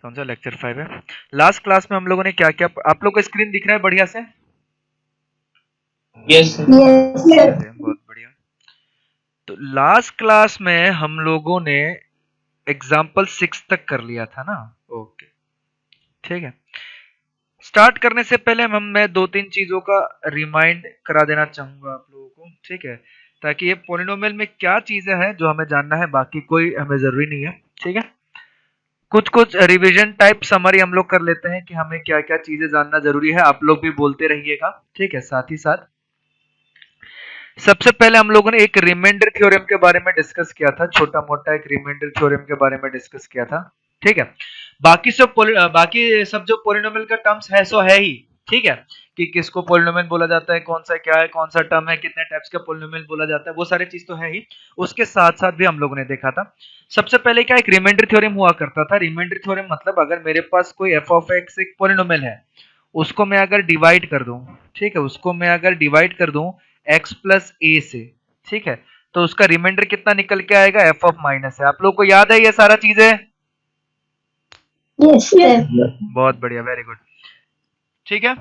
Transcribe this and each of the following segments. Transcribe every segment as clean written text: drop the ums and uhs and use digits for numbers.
कौन सा लेक्चर 5 है? लास्ट क्लास में हम लोगों ने क्या क्या, आप लोग को स्क्रीन दिख रहा है बढ़िया से? यस बहुत बढ़िया। तो लास्ट क्लास में हम लोगों ने एग्जाम्पल 6 तक कर लिया था ना? ओके, ठीक है। स्टार्ट करने से पहले मैं दो तीन चीजों का रिमाइंड करा देना चाहूंगा आप लोगों को, ठीक है, ताकि ये पोलिनोमियल में क्या चीजें हैं जो हमें जानना है, बाकी कोई हमें जरूरी नहीं है, ठीक है। कुछ कुछ रिवीजन टाइप समरी हम लोग कर लेते हैं कि हमें क्या क्या चीजें जानना जरूरी है, आप लोग भी बोलते रहिएगा, ठीक है। साथ ही साथ सबसे पहले हम लोगों ने एक रिमाइंडर थ्योरम के बारे में डिस्कस किया था, छोटा मोटा एक रिमाइंडर थ्योरम के बारे में डिस्कस किया था, ठीक है। बाकी सब जो पोलिनोमियल का टर्म्स है सो है ही, ठीक है, कि किसको पोलिनोमियल बोला जाता है, कौन सा क्या है, कौन सा टर्म है, कितने टाइप्स का पोलिनोमियल बोला जाता है, वो सारी चीज तो है ही। उसके साथ साथ भी हम लोगों ने देखा था सबसे पहले क्या एक रिमाइंडर थ्योरम हुआ करता था। रिमाइंडर थ्योरम मतलब अगर मेरे पास कोई एफ ऑफ एक्स एक पोलिनोमियल है, उसको मैं अगर डिवाइड कर दूं, ठीक है, उसको मैं अगर डिवाइड कर दूं x प्लस ए से, ठीक है, तो उसका रिमाइंडर कितना निकल के आएगा, एफ ऑफ माइनस है। आप लोग को याद है ये सारा चीजें? यस बहुत बढ़िया, वेरी गुड, ठीक है।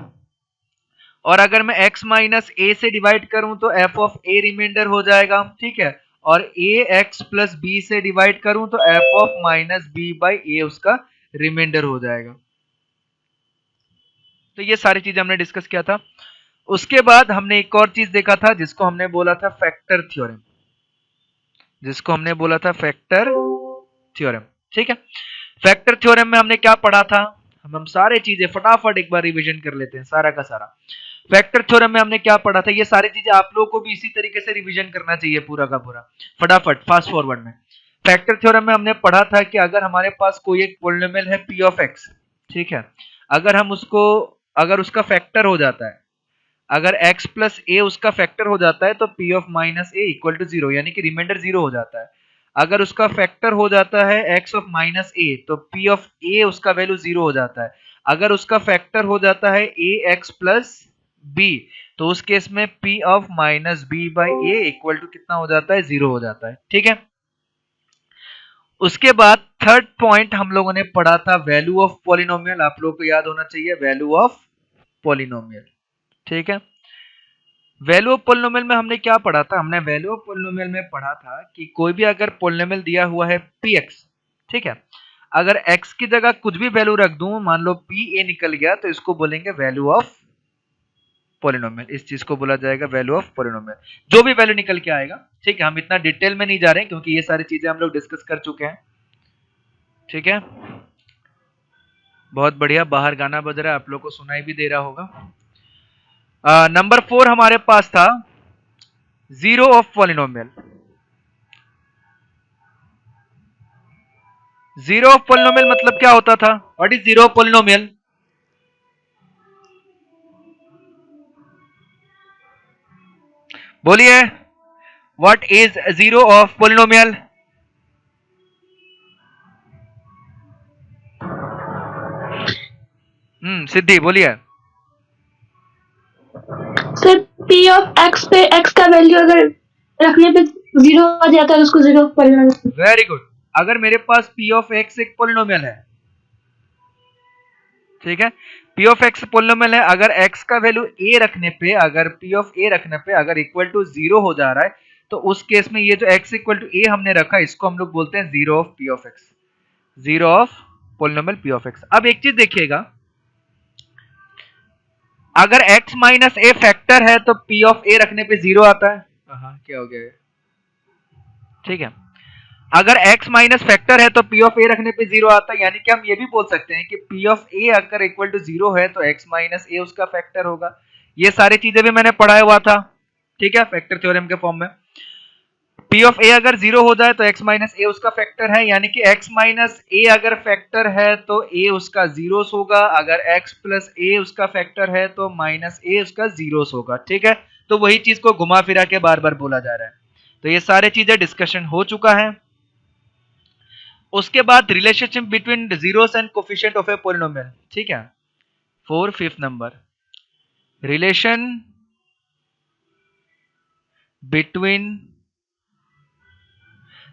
और अगर मैं x माइनस ए से डिवाइड करूं तो एफ ऑफ ए रिमाइंडर हो जाएगा, ठीक है। और ए एक्स प्लस बी से डिवाइड करूं तो f of minus b by a उसका रिमाइंडर हो जाएगा। तो ये सारी चीजें हमने डिस्कस किया था। उसके बाद हमने एक और चीज देखा था जिसको हमने बोला था फैक्टर थ्योरम, जिसको हमने बोला था फैक्टर थ्योरम, ठीक है। फैक्टर थ्योरम में हमने क्या पढ़ा था, हम सारे चीजें फटाफट एक बार रिवीजन कर लेते हैं सारा का सारा। फैक्टर थ्योरम में हमने क्या पढ़ा था, ये सारी चीजें आप लोगों को भी इसी तरीके से रिवीजन करना चाहिए पूरा का पूरा, फटाफट फास्ट फॉरवर्ड में। फैक्टर थ्योरम में हमने पढ़ा था कि अगर हमारे पास कोई एक पॉलिनोमियल है पी ऑफ एक्स, ठीक है, अगर हम उसको, अगर उसका फैक्टर हो जाता है, अगर x प्लस ए उसका फैक्टर हो जाता है तो p of minus a equal to zero, यानी कि रिमाइंडर जीरो हो जाता है। अगर उसका फैक्टर हो जाता है x ऑफ माइनस ए तो p ऑफ ए उसका वैल्यू जीरो हो जाता है। अगर उसका फैक्टर हो जाता है ए एक्स प्लस बी तो उस केस में p of minus b by a equal to कितना हो जाता है, जीरो हो जाता है, ठीक है। उसके बाद थर्ड पॉइंट हम लोगों ने पढ़ा था वैल्यू ऑफ पॉलिनोमियल, आप लोगों को याद होना चाहिए वैल्यू ऑफ पॉलिनोमियल, ठीक है। वैल्यू ऑफ पोलिनोमियल में हमने क्या पढ़ा था, हमने वैल्यू ऑफ पोलिनोमियल में पढ़ा था कि कोई भी अगर पोलिनोमियल दिया हुआ है px, ठीक है, अगर x की जगह कुछ भी वैल्यू रख दूं, मान लो pa निकल गया तो इसको बोलेंगे वैल्यू ऑफ पोलिनोमियल, इस चीज को बोला जाएगा वैल्यू ऑफ पोलिनोमियल, जो भी वैल्यू निकल के आएगा, ठीक है। हम इतना डिटेल में नहीं जा रहे हैं क्योंकि ये सारी चीजें हम लोग डिस्कस कर चुके हैं, ठीक है। बहुत बढ़िया, बाहर गाना बज रहा है, आप लोग को सुनाई भी दे रहा होगा। नंबर 4 हमारे पास था zero of polynomial. Zero of polynomial मतलब क्या होता था, what is zero of polynomial? बोलिए, what is zero of polynomial? Siddhi बोलिए। सर पी ऑफ एक्स पे एक्स का वैल्यू अगर रखने पे जीरो आ जाता है तो उसको जीरो पोलिनोमियल। वेरी गुड, अगर मेरे पास p ऑफ x एक पोलिनोमियल है, ठीक है, p ऑफ x पोलिनोमियल है, अगर x का वैल्यू a रखने पे, अगर p ऑफ a रखने पे अगर इक्वल टू जीरो हो जा रहा है तो उस केस में ये जो x इक्वल टू a हमने रखा इसको हम लोग बोलते हैं zero of p of x, zero of polynomial p of x। अब एक चीज देखिएगा, अगर x माइनस ए फैक्टर है तो p ऑफ a रखने पे जीरो आता है। हाँ क्या हो गया, ठीक है। अगर x माइनस फैक्टर है तो p ऑफ a रखने पे जीरो आता है, यानी कि हम ये भी बोल सकते हैं कि p ऑफ a अगर इक्वल टू जीरो है तो x माइनस a उसका फैक्टर होगा। ये सारी चीजें भी मैंने पढ़ाया हुआ था, ठीक है, फैक्टर थ्योरम के फॉर्म में। p ऑफ a अगर जीरो हो जाए तो x माइनस a उसका फैक्टर है, यानी कि x माइनस a अगर फैक्टर है तो a उसका जीरोस होगा, अगर x प्लस a उसका फैक्टर है तो माइनस a उसका जीरोस होगा, ठीक है। तो वही चीज को घुमा फिरा के बार बार बोला जा रहा है। तो ये सारी चीजें डिस्कशन हो चुका है। उसके बाद relationship between zeros and coefficient of a polynomial, ठीक है, 4 5th number, relation between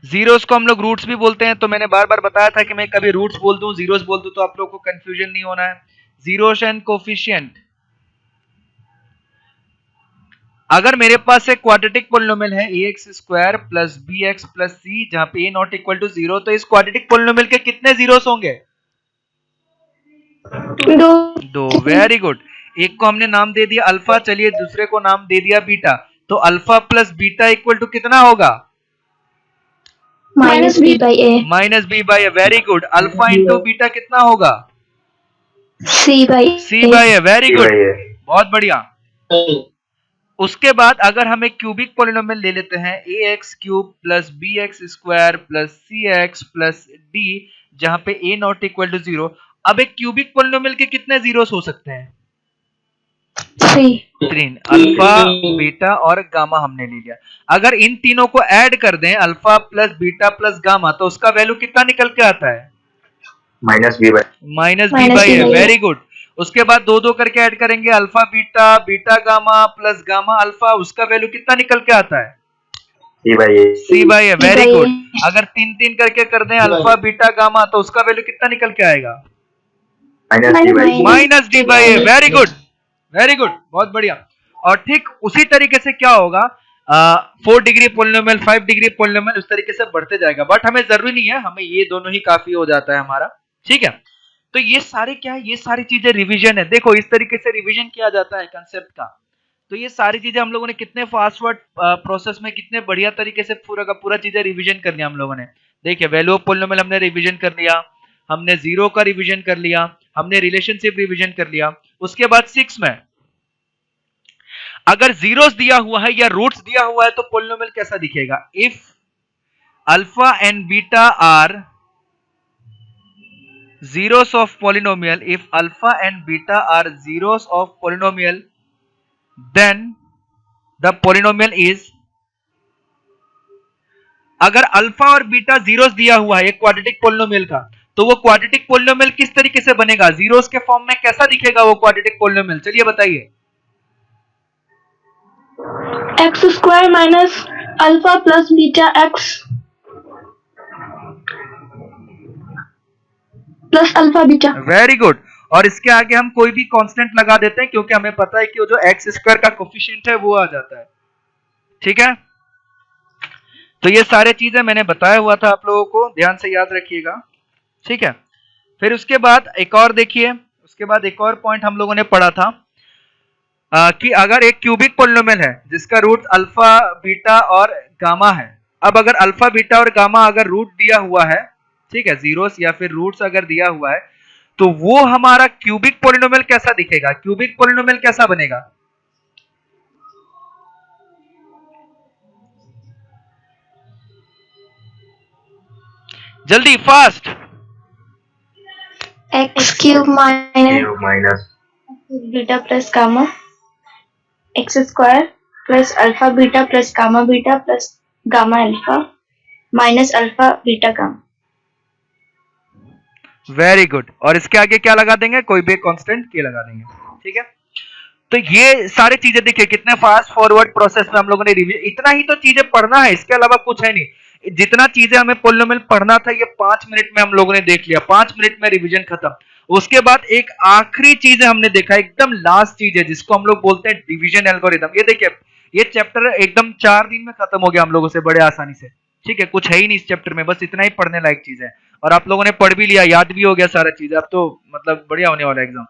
zeros को हम लोग रूट्स भी बोलते हैं, तो मैंने बार बार बताया था कि मैं कभी रूट्स बोल दूं जीरोस बोल दूं तो आप लोगों को कंफ्यूजन नहीं होना है। जीरोस एंड कोफिशिएंट, अगर मेरे पास एक क्वाड्रेटिक पोलिनोमियल है ax square plus bx plus c जहां पे a नॉट इक्वल टू 0, तो इस क्वाड्रेटिक पोलिनोमियल के कितने जीरोस होंगे? दो। Very good. एक को हमने नाम दे दिया अल्फा, चलिए दूसरे को नाम दे दिया बीटा, तो alpha plus beta equal to कितना होगा? Minus b by a. Minus b by a. Very good. Alpha into beta कितना होगा? C by a. Very good, बहुत बढ़िया। उसके बाद अगर हम एक क्यूबिक पोलिनोमियल ले लेते हैं ax cube plus bx square plus cx plus d जहां पे a नॉट इक्वल टू 0, अब एक क्यूबिक पोलिनोमियल के कितने जीरोस हो सकते हैं? 3। अल्फा बीटा और गामा हमने ले लिया। अगर इन तीनों को ऐड कर दें alpha plus beta plus gamma, तो उसका वैल्यू कितना निकल के आता है? Minus b by a. Very good. उसके बाद दो दो करके ऐड करेंगे alpha beta beta gamma plus gamma alpha, उसका वैल्यू कितना निकल के आता है? C by a. Very good. अगर तीन तीन करके कर दें अल्फा बीटा गामा, तो उसका वैल्यू कितना निकल के आएगा? Minus D by a. Very good, very good, बहुत बढ़िया। और ठीक उसी तरीके से क्या होगा, 4 डिग्री पोलिनोमियल, 5 डिग्री पोलिनोमियल, उस तरीके से बढ़ते जाएगा, बट हमें जरूरी नहीं है, हमें ये दोनों ही काफी हो जाता है हमारा। ठीक है, तो ये सारे क्या है, ये सारी चीजें रिवीजन है। देखो इस तरीके से रिवीजन किया जाता है कंसेप्ट का। तो ये सारी चीजें हम लोगों ने कितने फास्ट वर्ड प्रोसेस में कितने बढ़िया तरीके से पूरा का पूरा चीजें रिवीजन कर लिया हम लोगों ने। देखिए वैल्यू ऑफ पोलिनोमियल हमने रिवीजन कर लिया, हमने जीरो का रिवीजन कर लिया, हमने रिलेशनशिप रिवीजन कर लिया। उसके बाद 6 में अगर जीरोस दिया हुआ है या रूट्स दिया हुआ है तो पोलिनोमियल कैसा दिखेगा? If alpha and beta are zeros of polynomial, if alpha and beta are zeros of polynomial, then the polynomial is, अगर अल्फा और बीटा जीरोस दिया हुआ है एक क्वाड्रेटिक पोलिनोमियल का, तो वो क्वाड्रेटिक पोलिनोमियल किस तरीके से बनेगा? जीरोस के फॉर्म में कैसा दिखेगा वो क्वाड्रेटिक पोलिनोमियल? चलिए बताइए। X square minus alpha plus beta x plus alpha beta. Very good. और इसके आगे हम कोई भी कांस्टेंट लगा देते हैं क्योंकि हमें पता है कि वो जो एक्स स्क्वायर का कोफिशिएंट है वो आ जाता है। ठीक है, तो ये सारे चीजें मैंने बताया हुआ था, आप लोगों को ध्यान से याद रखिएगा। ठीक है, फिर उसके बाद एक और देखिए, उसके बाद एक और पॉइंट हम लोगों ने पढ़ा था कि अगर एक क्यूबिक पोलिनोमियल है जिसका रूट अल्फा बीटा और गामा है, अब अगर अल्फा बीटा और गामा अगर रूट दिया हुआ है, ठीक है, जीरोस या फिर रूट्स अगर दिया हुआ है, तो वो हमारा क्यूबिक पोलिनोमियल कैसा दिखेगा? क्यूबिक पोलिनोमियल कैसा बनेगा? जल्दी fast. X cube minus beta plus gamma x square plus alpha beta plus gamma alpha minus alpha beta gamma. Very good. और इसके आगे क्या लगा देंगे? कोई भी कांस्टेंट के लगा देंगे। ठीक है, तो ये सारी चीजें देखिए कितने फास्ट फॉरवर्ड प्रोसेस में हम लोगों ने रिवीजन, इतना ही तो चीजें पढ़ना है, इसके अलावा कुछ है नहीं। जितना चीजें हमें पोलिनोमियल पढ़ना था ये 5 मिनट में हम लोगों ने देख लिया, 5 मिनट में रिवीजन खत्म। उसके बाद एक आखिरी चीज हमने देखा, एकदम लास्ट चीज है जिसको हम लोग बोलते हैं डिवीजन एल्गोरिथम। ये देखिए ये चैप्टर एकदम 4 दिन में खत्म हो गया हम लोगों से बड़े आसानी से। ठीक है, कुछ है ही नहीं इस चैप्टर में, बस इतना ही पढ़ने लायक चीज है, और आप लोगों ने पढ़ भी लिया, याद भी हो गया सारा चीज, अब तो मतलब बढ़िया होने वाला एग्जाम।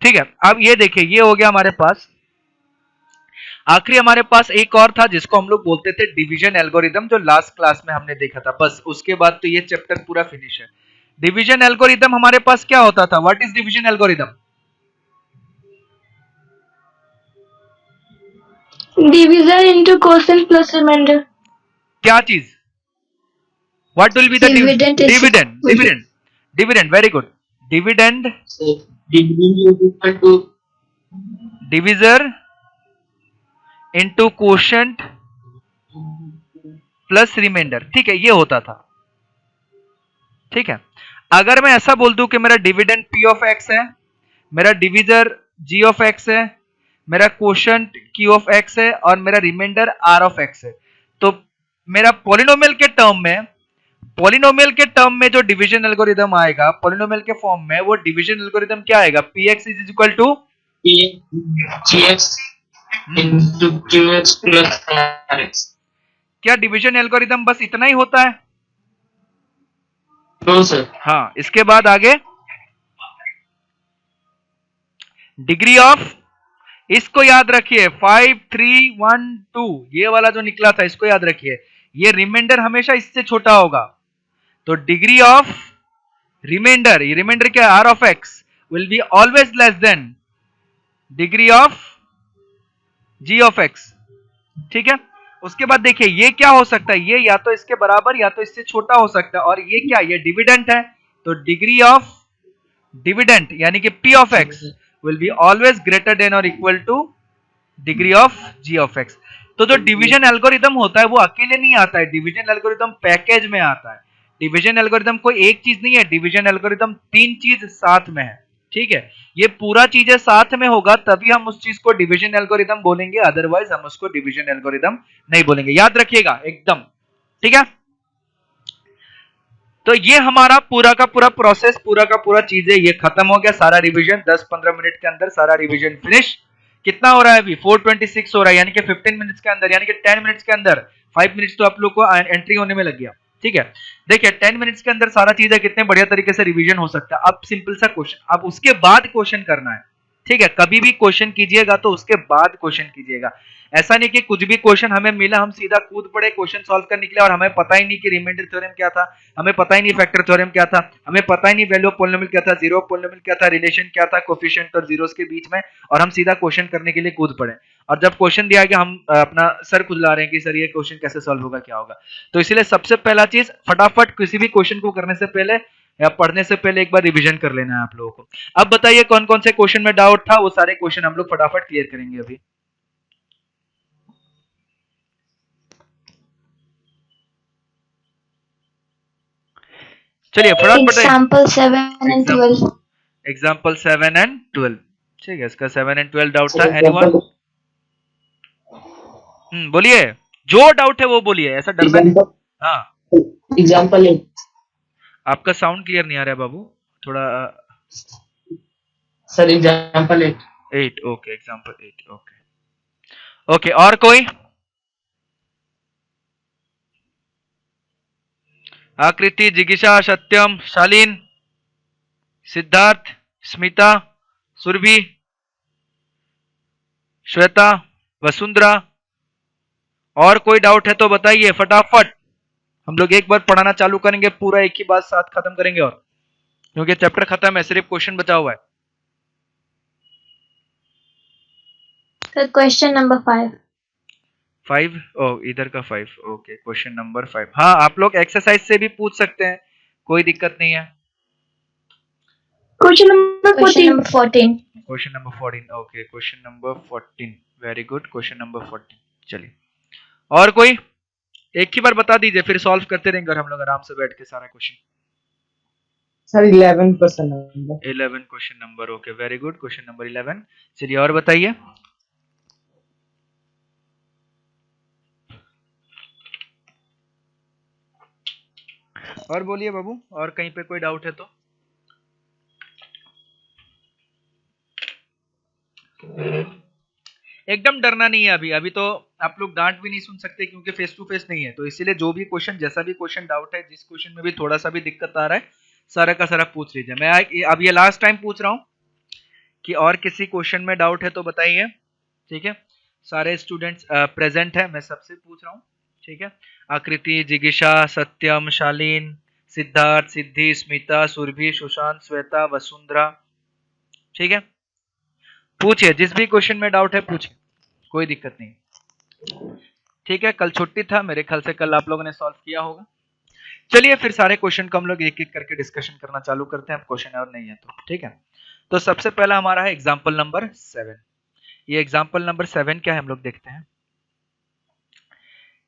ठीक है, अब ये देखिए ये हो गया हमारे पास। आखिरी हमारे पास एक और था जिसको हम लोग बोलते थे डिवीजन एल्गोरिथम, जो लास्ट क्लास में हमने देखा था। बस उसके बाद तो ये चैप्टर पूरा फिनिश है। डिवीजन एल्गोरिथम हमारे पास क्या होता था? What is division algorithm? Division into quotient plus remainder. क्या चीज? What will be the dividend? Dividend. Very good. Dividend divisor into quotient plus remainder. ठीक है, ये होता था। ठीक है, अगर मैं ऐसा बोल दूं कि मेरा डिविडेंड p ऑफ x है, मेरा डिविजर g ऑफ x है, मेरा क्वोशिएंट q ऑफ x है और मेरा रिमाइंडर r ऑफ x है, तो मेरा पॉलिनोमियल के टर्म में जो डिवीजन एल्गोरिदम आएगा पॉलिनोमियल के फॉर्म में, वो डिवीजन एल्गोरिदम क्या आएगा? px is equal to gx into qx plus rx। क्या डिवीजन एल्गोरिदम बस इतना ही होता है? No sir. हाँ, इसके बाद आगे डिग्री ऑफ, इसको याद रखिए 5 3 1 2, ये वाला जो निकला था इसको याद रखिए, ये रिमाइंडर हमेशा इससे छोटा होगा, तो डिग्री ऑफ रिमाइंडर, ये रिमाइंडर क्या है? r of x will be always less than degree of g of x। ठीक है, उसके बाद देखिए ये क्या हो सकता है, ये या तो इसके बराबर या तो इससे छोटा हो सकता है, और ये क्या, ये डिविडेंट है, तो डिग्री ऑफ डिविडेंट यानी कि p of x will be always greater than or equal to degree of g of x। तो जो डिवीजन एल्गोरिदम होता है वो अकेले नहीं आता है, डिवीजन एल्गोरिदम पैकेज में आता है। डिवीजन एल्गोरिदम कोई एक चीज नहीं है, डिवीजन एल्गोरिदम 3 चीज साथ में है। ठीक है, ये पूरा चीजें साथ में होगा तभी हम उस चीज को डिवीजन एल्गोरिदम बोलेंगे, अदरवाइज हम उसको डिवीजन एल्गोरिदम नहीं बोलेंगे, याद रखिएगा एकदम। ठीक है, तो ये हमारा पूरा का पूरा प्रोसेस, पूरा का पूरा चीजें ये खत्म हो गया, सारा रिवीजन 10-15 मिनट के अंदर सारा रिवीजन फिनिश। कितना हो रहा है अभी? 426 हो रहा है, यानी कि 15 मिनट्स के अंदर, यानी कि 10 मिनट्स के अंदर 5 मिनट्स तो आप लोग को एंट्री होने में लग गया। ठीक है, देखिए 10 मिनट्स के अंदर सारा चीजें कितने बढ़िया तरीके से रिवीजन हो सकता है। अब सिंपल सा क्वेश्चन, अब उसके बाद क्वेश्चन करना है। ठीक है, कभी भी क्वेश्चन कीजिएगा तो उसके बाद क्वेश्चन कीजिएगा, ऐसा नहीं कि कुछ भी क्वेश्चन हमें मिला हम सीधा कूद पड़े क्वेश्चन सॉल्व करने के लिए और हमें पता ही नहीं कि रिमाइंडर थ्योरम क्या था, हमें पता ही नहीं फैक्टर थ्योरम क्या था, हमें पता ही नहीं वैल्यू ऑफ पॉलिनोमियल क्या था, जीरो ऑफ पॉलिनोमियल क्या था, रिलेशन क्या था कोएफिशिएंट और जीरोस के बीच में, और हम सीधा क्वेश्चन करने के लिए कूद पड़े। और जब क्वेश्चन दिया गया हम अपना सर खुजला रहे हैं कि सर ये क्वेश्चन कैसे सॉल्व होगा, क्या होगा। तो इसीलिए सबसे पहला चीज, फटाफट किसी भी क्वेश्चन को करने से पहले या पढ़ने से पहले एक बार रिवीजन कर लेना है आप लोगों को। अब बताइए कौन कौन से क्वेश्चन में डाउट था, वो सारे क्वेश्चन हम लोग फटाफट क्लियर करेंगे अभी। चलिए फटाफट बताइए। Example 7 and 12। Example 7 and 12। ठीक है, इसका 7 and 12 डाउट था। एनीवन? बोलिए, जो डाउट है वो बोलिए, ऐसा डरना नहीं। हाँ, एग्जाम्पल 8। आपका साउंड क्लियर नहीं आ रहा है बाबू, थोड़ा। Sir example 8, okay, example 8, okay okay. और कोई? आकृति, जिगीषा, सत्यम, शालीन, सिद्धार्थ, स्मिता, सुरभि, श्वेता, वसुंधरा, और कोई डाउट है तो बताइए फटाफट। हम लोग एक बार पढ़ाना चालू करेंगे, पूरा एक ही बात साथ खत्म करेंगे, और क्योंकि चैप्टर खत्म है, सिर्फ क्वेश्चन बचा हुआ है। Sir question number 5। 5, ओ इधर का 5, ओके, क्वेश्चन नंबर 5। हाँ, आप लोग एक्सरसाइज से भी पूछ सकते हैं, कोई दिक्कत नहीं है। Question number 14। Question number 14, okay, question number 14, very good, question number 14। चलिए, और कोई? एक ही बार बता दीजिए, फिर सॉल्व करते रहेंगे और हम लोग आराम से बैठ के सारा question. Sir 11 question number. 11 question number, okay, very good, question number 11। चलिए और बताइए। और बोलिए बाबू, और कहीं पे कोई डाउट है तो। एकदम डरना नहीं है अभी, अभी तो आप लोग डांट भी नहीं सुन सकते क्योंकि फेस टू फेस नहीं है, तो इसीलिए जो भी क्वेश्चन, जैसा भी क्वेश्चन डाउट है, जिस क्वेश्चन में भी थोड़ा सा भी दिक्कत आ रहा है, सारा का सारा पूछ लीजिए। मैं अब ये लास्ट टाइम पूछ रहा हूँ कि और किसी क्वेश्चन में डाउट है तो बताइए। ठीक है, सारे स्टूडेंट्स प्रेजेंट है, मैं सबसे पूछ रहा हूँ। ठीक है, आकृति, जिगीषा, सत्यम, शालीन, सिद्धार्थ, सिद्धि, स्मिता, सुरभि, सुशांत, श्वेता, वसुंधरा। ठीक है, पूछिए, जिस भी क्वेश्चन में डाउट है पूछिए, कोई दिक्कत नहीं। ठीक है, कल छुट्टी था, मेरे ख्याल से कल आप लोगों ने सॉल्व किया होगा। चलिए फिर सारे क्वेश्चन को हम लोग एक एक करके डिस्कशन करना चालू करते हैं, क्वेश्चन और नहीं है तो। ठीक है, तो सबसे पहला हमारा है एग्जाम्पल नंबर 7। ये एग्जाम्पल नंबर 7 क्या है हम लोग देखते हैं।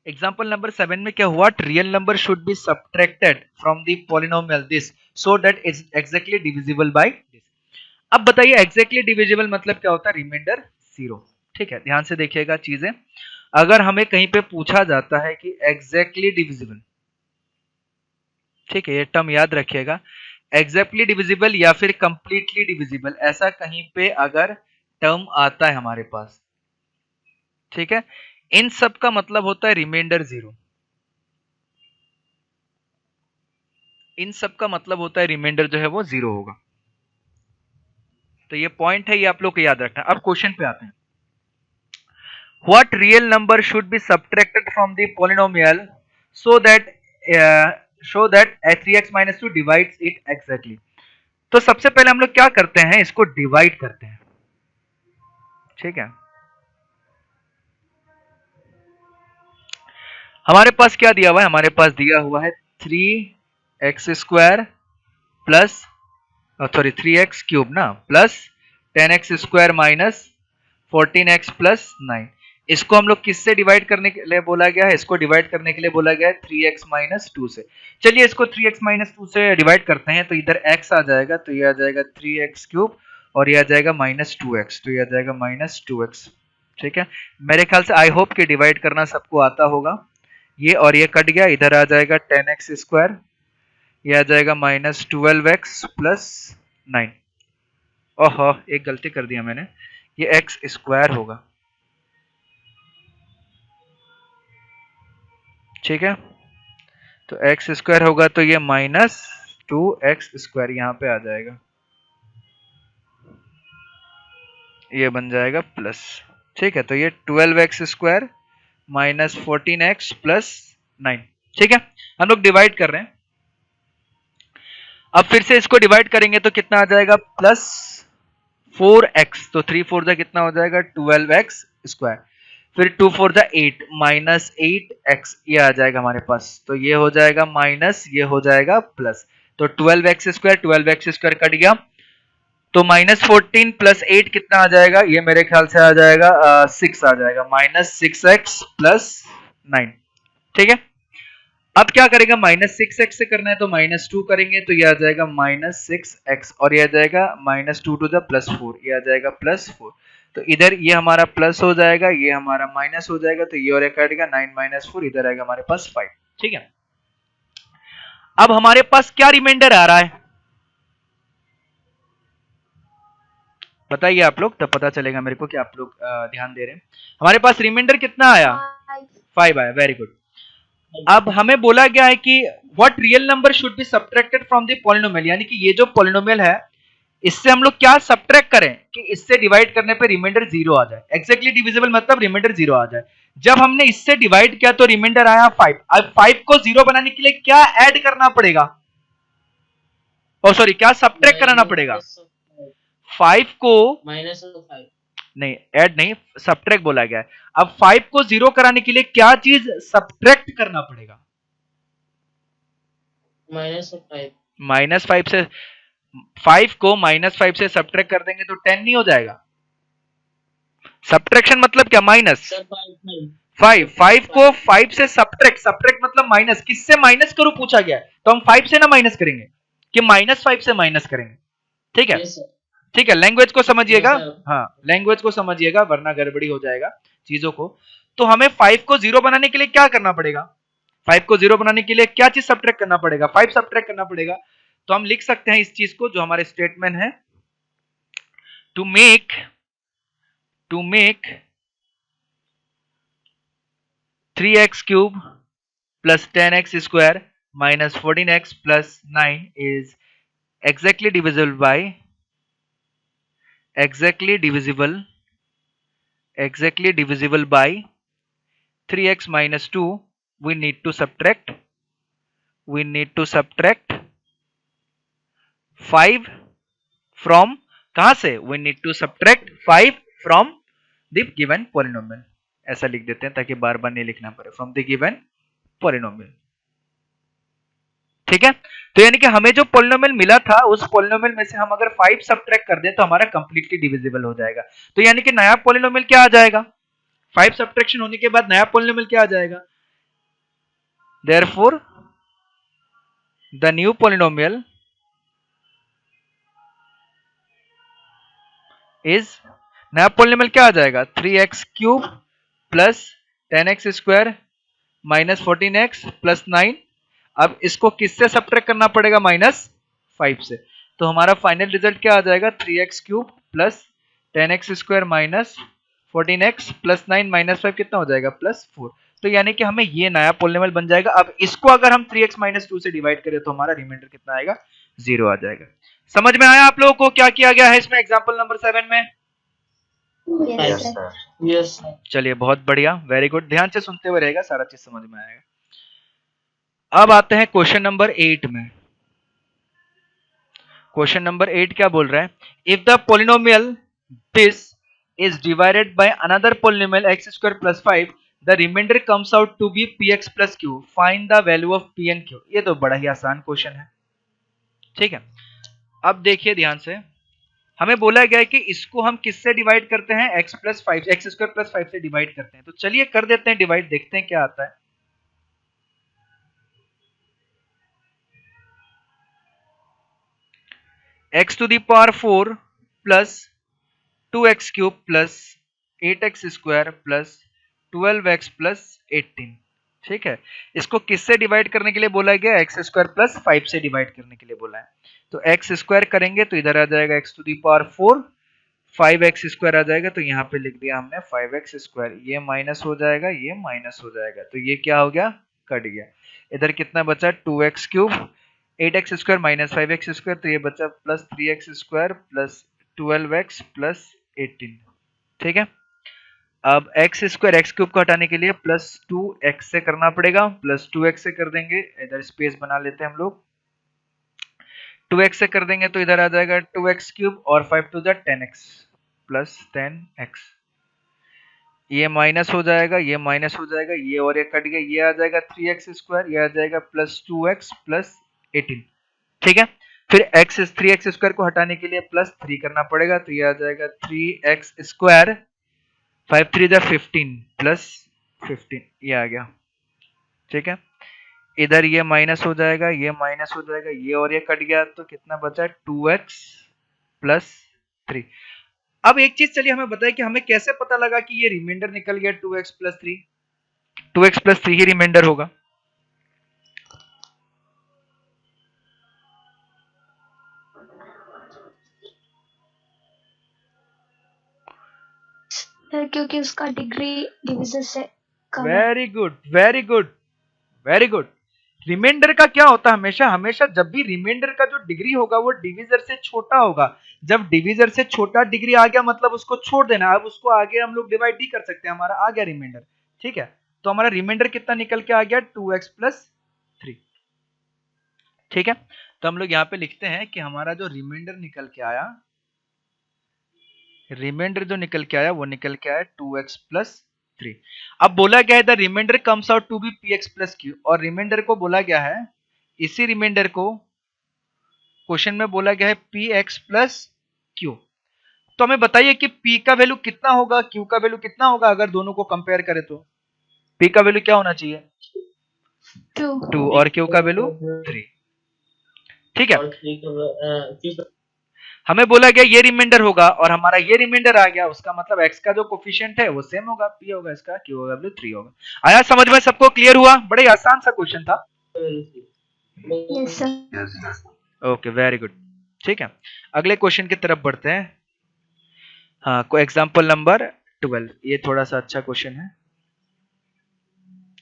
एग्जाम्पल नंबर 7 में क्या हुआ, real number should be subtracted from the polynomial this so that is exactly divisible by this. अब बताइए एग्जैक्टली डिविजिबल मतलब क्या होता है, रिमाइंडर 0। ठीक है, ध्यान से देखिएगा चीजें। अगर हमें कहीं पे पूछा जाता है कि एग्जैक्टली डिविजिबल, ठीक है, ये टर्म याद रखिएगा, एग्जैक्टली डिविजिबल या फिर कंप्लीटली डिविजिबल, ऐसा कहीं पे अगर टर्म आता है हमारे पास, ठीक है, इन सब का मतलब होता है रिमाइंडर जीरो। इन सब का मतलब होता है रिमाइंडर जो है वो जीरो होगा। तो ये पॉइंट है, ये आप लोग को याद रखना। अब क्वेश्चन पे आते हैं। What real number should be subtracted from the polynomial so that a3x minus 2 divides it exactly? तो सबसे पहले हम लोग क्या करते हैं, इसको डिवाइड करते हैं, ठीक है। हमारे पास क्या दिया हुआ है, हमारे पास दिया हुआ है 3x² plus sorry 3x cube ना plus 10x² minus 14x plus 9। इसको हम लोग किससे डिवाइड करने के लिए बोला गया है, इसको डिवाइड करने के लिए बोला गया है 3x माइनस 2 से। चलिए इसको 3x माइनस 2 से डिवाइड करते हैं, तो इधर x आ जाएगा, तो ये आ जाएगा 3x क्यूब और ये आ जाएगा माइनस 2x, तो ये आ जाएगा माइनस 2x, ठीक है। मेरे ख्याल से आई होप कि डिवाइड करना सबको आता होगा। ये और ये कट गया, इधर आ जाएगा 10x², ये आ जाएगा माइनस 12x प्लस 9। ओहो, एक गलती कर दिया मैंने, ये x² होगा, ठीक है। तो x² होगा, तो ये माइनस 2x² यहाँ पे आ जाएगा, ये बन जाएगा प्लस, ठीक है। तो ये 12x² माइनस 14x प्लस 9, ठीक है। हम लोग डिवाइड कर रहे हैं, अब फिर से इसको डिवाइड करेंगे तो कितना आ जाएगा, प्लस 4x, तो 3 4 जा कितना हो जाएगा 12x², फिर 2 4 जा 8 माइनस 8x, ये आ जाएगा हमारे पास, तो ये हो जाएगा माइनस, ये हो जाएगा प्लस, तो 12x² कट गया, तो माइनस 14 प्लस 8 कितना आ जाएगा, ये मेरे ख्याल से आ जाएगा 6 आ जाएगा, माइनस 6x प्लस 9, ठीक है। अब क्या करेगा, माइनस 6x से करना है तो माइनस 2 करेंगे, तो ये आ जाएगा माइनस 6x और ये आ जाएगा माइनस 2 टू द प्लस 4, ये आ जाएगा प्लस 4, तो इधर ये हमारा प्लस हो जाएगा, ये हमारा माइनस हो जाएगा, तो ये और एक कटेगा 9 माइनस 4, इधर आएगा हमारे पास 5, ठीक है। अब हमारे पास क्या रिमाइंडर आ रहा है, बताइए आप लोग, तब पता चलेगा मेरे को कि आप लोग ध्यान दे रहे हैं। हमारे पास रिमाइंडर कितना आया, 5 आया, वेरी गुड। अब हमें बोला गया है कि what real number should be subtracted from the polynomial, यानी कि ये जो पॉलिनोमियल है इससे हम लोग क्या सब्ट्रैक्ट करें कि इससे डिवाइड करने पे रिमाइंडर 0 आ जाए। एग्जैक्टली डिविजिबल मतलब रिमाइंडर 0 आ जाए। जब हमने इससे डिवाइड किया तो रिमाइंडर आया 5। अब 5 को 0 बनाने के लिए क्या ऐड करना पड़ेगा, ओ सॉरी क्या सब्ट्रैक्ट कराना पड़ेगा, 5 को माइनस 5 नहीं, ऐड नहीं, सब्ट्रैक्ट बोला गया है। अब 5 को 0 कराने के लिए क्या चीज सब्ट्रैक्ट करना पड़ेगा, माइनस 5 से 5 को माइनस 5 से सब्ट्रैक्ट कर देंगे तो 10 नहीं हो जाएगा। सब्ट्रैक्शन मतलब क्या, माइनस 5 को 5 से सब्ट्रैक्ट मतलब माइनस, किससे माइनस करूं पूछा गया है, तो हम 5 से ना माइनस करेंगे कि माइनस 5 से माइनस करेंगे, ठीक है। ठीक है, लैंग्वेज को समझिएगा, हाँ लैंग्वेज को समझिएगा वरना गड़बड़ी हो जाएगा चीजों को। तो हमें 5 को 0 बनाने के लिए क्या करना पड़ेगा, 5 को 0 बनाने के लिए क्या चीज सब्ट्रैक्ट करना पड़ेगा, 5 सब्ट्रैक्ट करना पड़ेगा। तो हम लिख सकते हैं इस चीज को, जो हमारे स्टेटमेंट है, to make 3x³ plus 10x² minus 14x plus 9 is exactly divisible by 3x minus 2. We need to subtract 5 from, कहां से, we need to subtract 5 from the given polynomial, ऐसा लिख देते हैं ताकि बार बार नहीं लिखना पड़े, from the given polynomial, ठीक है। तो यानी कि हमें जो पोलिनोमियल मिला था उस पोलिनोमियल में से हम अगर 5 सब्ट्रैक्ट कर दें तो हमारा कंप्लीटली डिविजिबल हो जाएगा। तो यानी कि नया पोलिनोमियल क्या आ जाएगा, 5 सब्ट्रैक्शन होने के बाद नया पोलिनोमियल क्या आ जाएगा, therefore the new polynomial is, नया पोलिनोमियल क्या आ जाएगा, 3x³ plus 10x square minus 14x plus 9। अब इसको किससे सब्ट्रैक्ट करना पड़ेगा? -5 से। तो हमारा फाइनल रिजल्ट क्या आ जाएगा? 3x cube plus 10x square minus 14x plus 9 minus 5 कितना हो जाएगा? +4। तो यानी कि हमें ये नया पोलिनोमियल बन जाएगा। अब इसको अगर हम 3x माइनस 2 से डिवाइड करें तो हमारा रिमाइंडर कितना आएगा? 0 आ जाएगा। समझ में आया आप लोगों को क्या किया गया है इसमें एग्जाम्पल नंबर 7 में? Yes, sir. Yes. चलिए बहुत बढ़िया, वेरी गुड। ध्यान से सुनते हुए रहेगा, सारा चीज समझ में आएगा। अब आते हैं क्वेश्चन नंबर 8 में। क्वेश्चन नंबर 8 क्या बोल रहा है? If the polynomial this is divided by another polynomial x square plus 5 the remainder comes out to be px plus q, find the value of p and q। ये तो बड़ा ही आसान question है, ठीक है। अब देखिए ध्यान से, हमें बोला गया है कि इसको हम किससे डिवाइड करते हैं? x plus 5, x square plus 5 से डिवाइड करते हैं। तो चलिए कर देते हैं डिवाइड, देखते हैं क्या आता है। x to the power 4 plus 2x cube plus 8x square plus 12x plus 18, ठीक है। इसको किससे डिवाइड करने के लिए बोला गया? एक्स स्क्वायर प्लस 5 से डिवाइड करने के लिए बोला है। तो एक्स स्क्वायर करेंगे तो इधर आ जाएगा x to the power 4, 5x square आ जाएगा, तो यहाँ पे लिख दिया हमने 5x स्क्वायर। ये माइनस हो जाएगा, ये माइनस हो जाएगा, तो ये क्या हो गया? कट गया। इधर कितना बचा? 2x cube 8x square minus 5x square, तो ये बचा plus 3x square plus 12x plus 18, ठीक है। अब x स्क्वायर x क्यूब को हटाने के लिए प्लस 2x से करना पड़ेगा, प्लस 2x से कर देंगे, इधर स्पेस बना लेते हैं हम लोग। 2x से कर देंगे तो इधर आ जाएगा 2x क्यूब और 5 to the 10x plus 10x। ये माइनस हो जाएगा, ये माइनस हो जाएगा, ये और ये कट गया, ये आ जाएगा 3x स्क्वायर, ये आ जाएगा प्लस 2x प्लस 18, ठीक है। फिर 3x स्क्वायर को हटाने के लिए प्लस 3 करना पड़ेगा, तो ये आ जाएगा 3x स्क्वायर 5 3 द 15 प्लस 15, ये आ गया, ठीक है। इधर ये माइनस हो जाएगा, ये माइनस हो जाएगा, ये और ये कट गया, तो कितना बचा? 2x plus 3। अब एक चीज चलिए हमें बताइए कि हमें कैसे पता लगा कि ये रिमाइंडर निकल गया 2x प्लस 3? 2x प्लस 3 ही रिमाइंडर होगा। क्योंकि उसका डिग्री डिविजन से कम है। Very good, very good, very good. Remainder का क्या होता है? हमेशा हमेशा जब भी रिमाइंडर का जो डिग्री होगा वो डिविजर से छोटा होगा। जब डिविजर से छोटा डिग्री आ गया मतलब उसको छोड़ देना। अब उसको आगे हम लोग डिवाइड नहीं कर सकते, हमारा आ गया रिमाइंडर, ठीक है। तो हमारा रिमाइंडर कितना निकल के आ गया? 2x प्लस 3, ठीक है। तो हम लोग यहाँ पे लिखते हैं कि हमारा जो रिमाइंडर निकल के आया, रिमाइंडर जो निकल के आया वो निकल के आया 2x प्लस 3। अब बोला गया है the remainder comes out to be px plus q, और रिमाइंडर को बोला गया है, इसी रिमाइंडर को क्वेश्चन में बोला गया है px प्लस q। तो हमें बताइए कि p का वैल्यू कितना होगा, q का वैल्यू कितना होगा? अगर दोनों को कंपेयर करें तो p का वैल्यू क्या होना चाहिए? 2 और q का वैल्यू 3, ठीक है। हमें बोला गया ये रिमाइंडर होगा और हमारा ये रिमाइंडर आ गया, उसका मतलब x का जो कोफिशिएंट है वो सेम होगा, p होगा इसका, q होगा वैल्यू 3 होगा। आया समझ में? सबको क्लियर हुआ? बड़े आसान सा क्वेश्चन था। Yes, sir. Okay, very good, ठीक है। अगले क्वेश्चन की तरफ बढ़ते हैं। हाँ, को एग्जांपल नंबर 12, ये थोड़ा सा अच्छा क्वेश्चन है,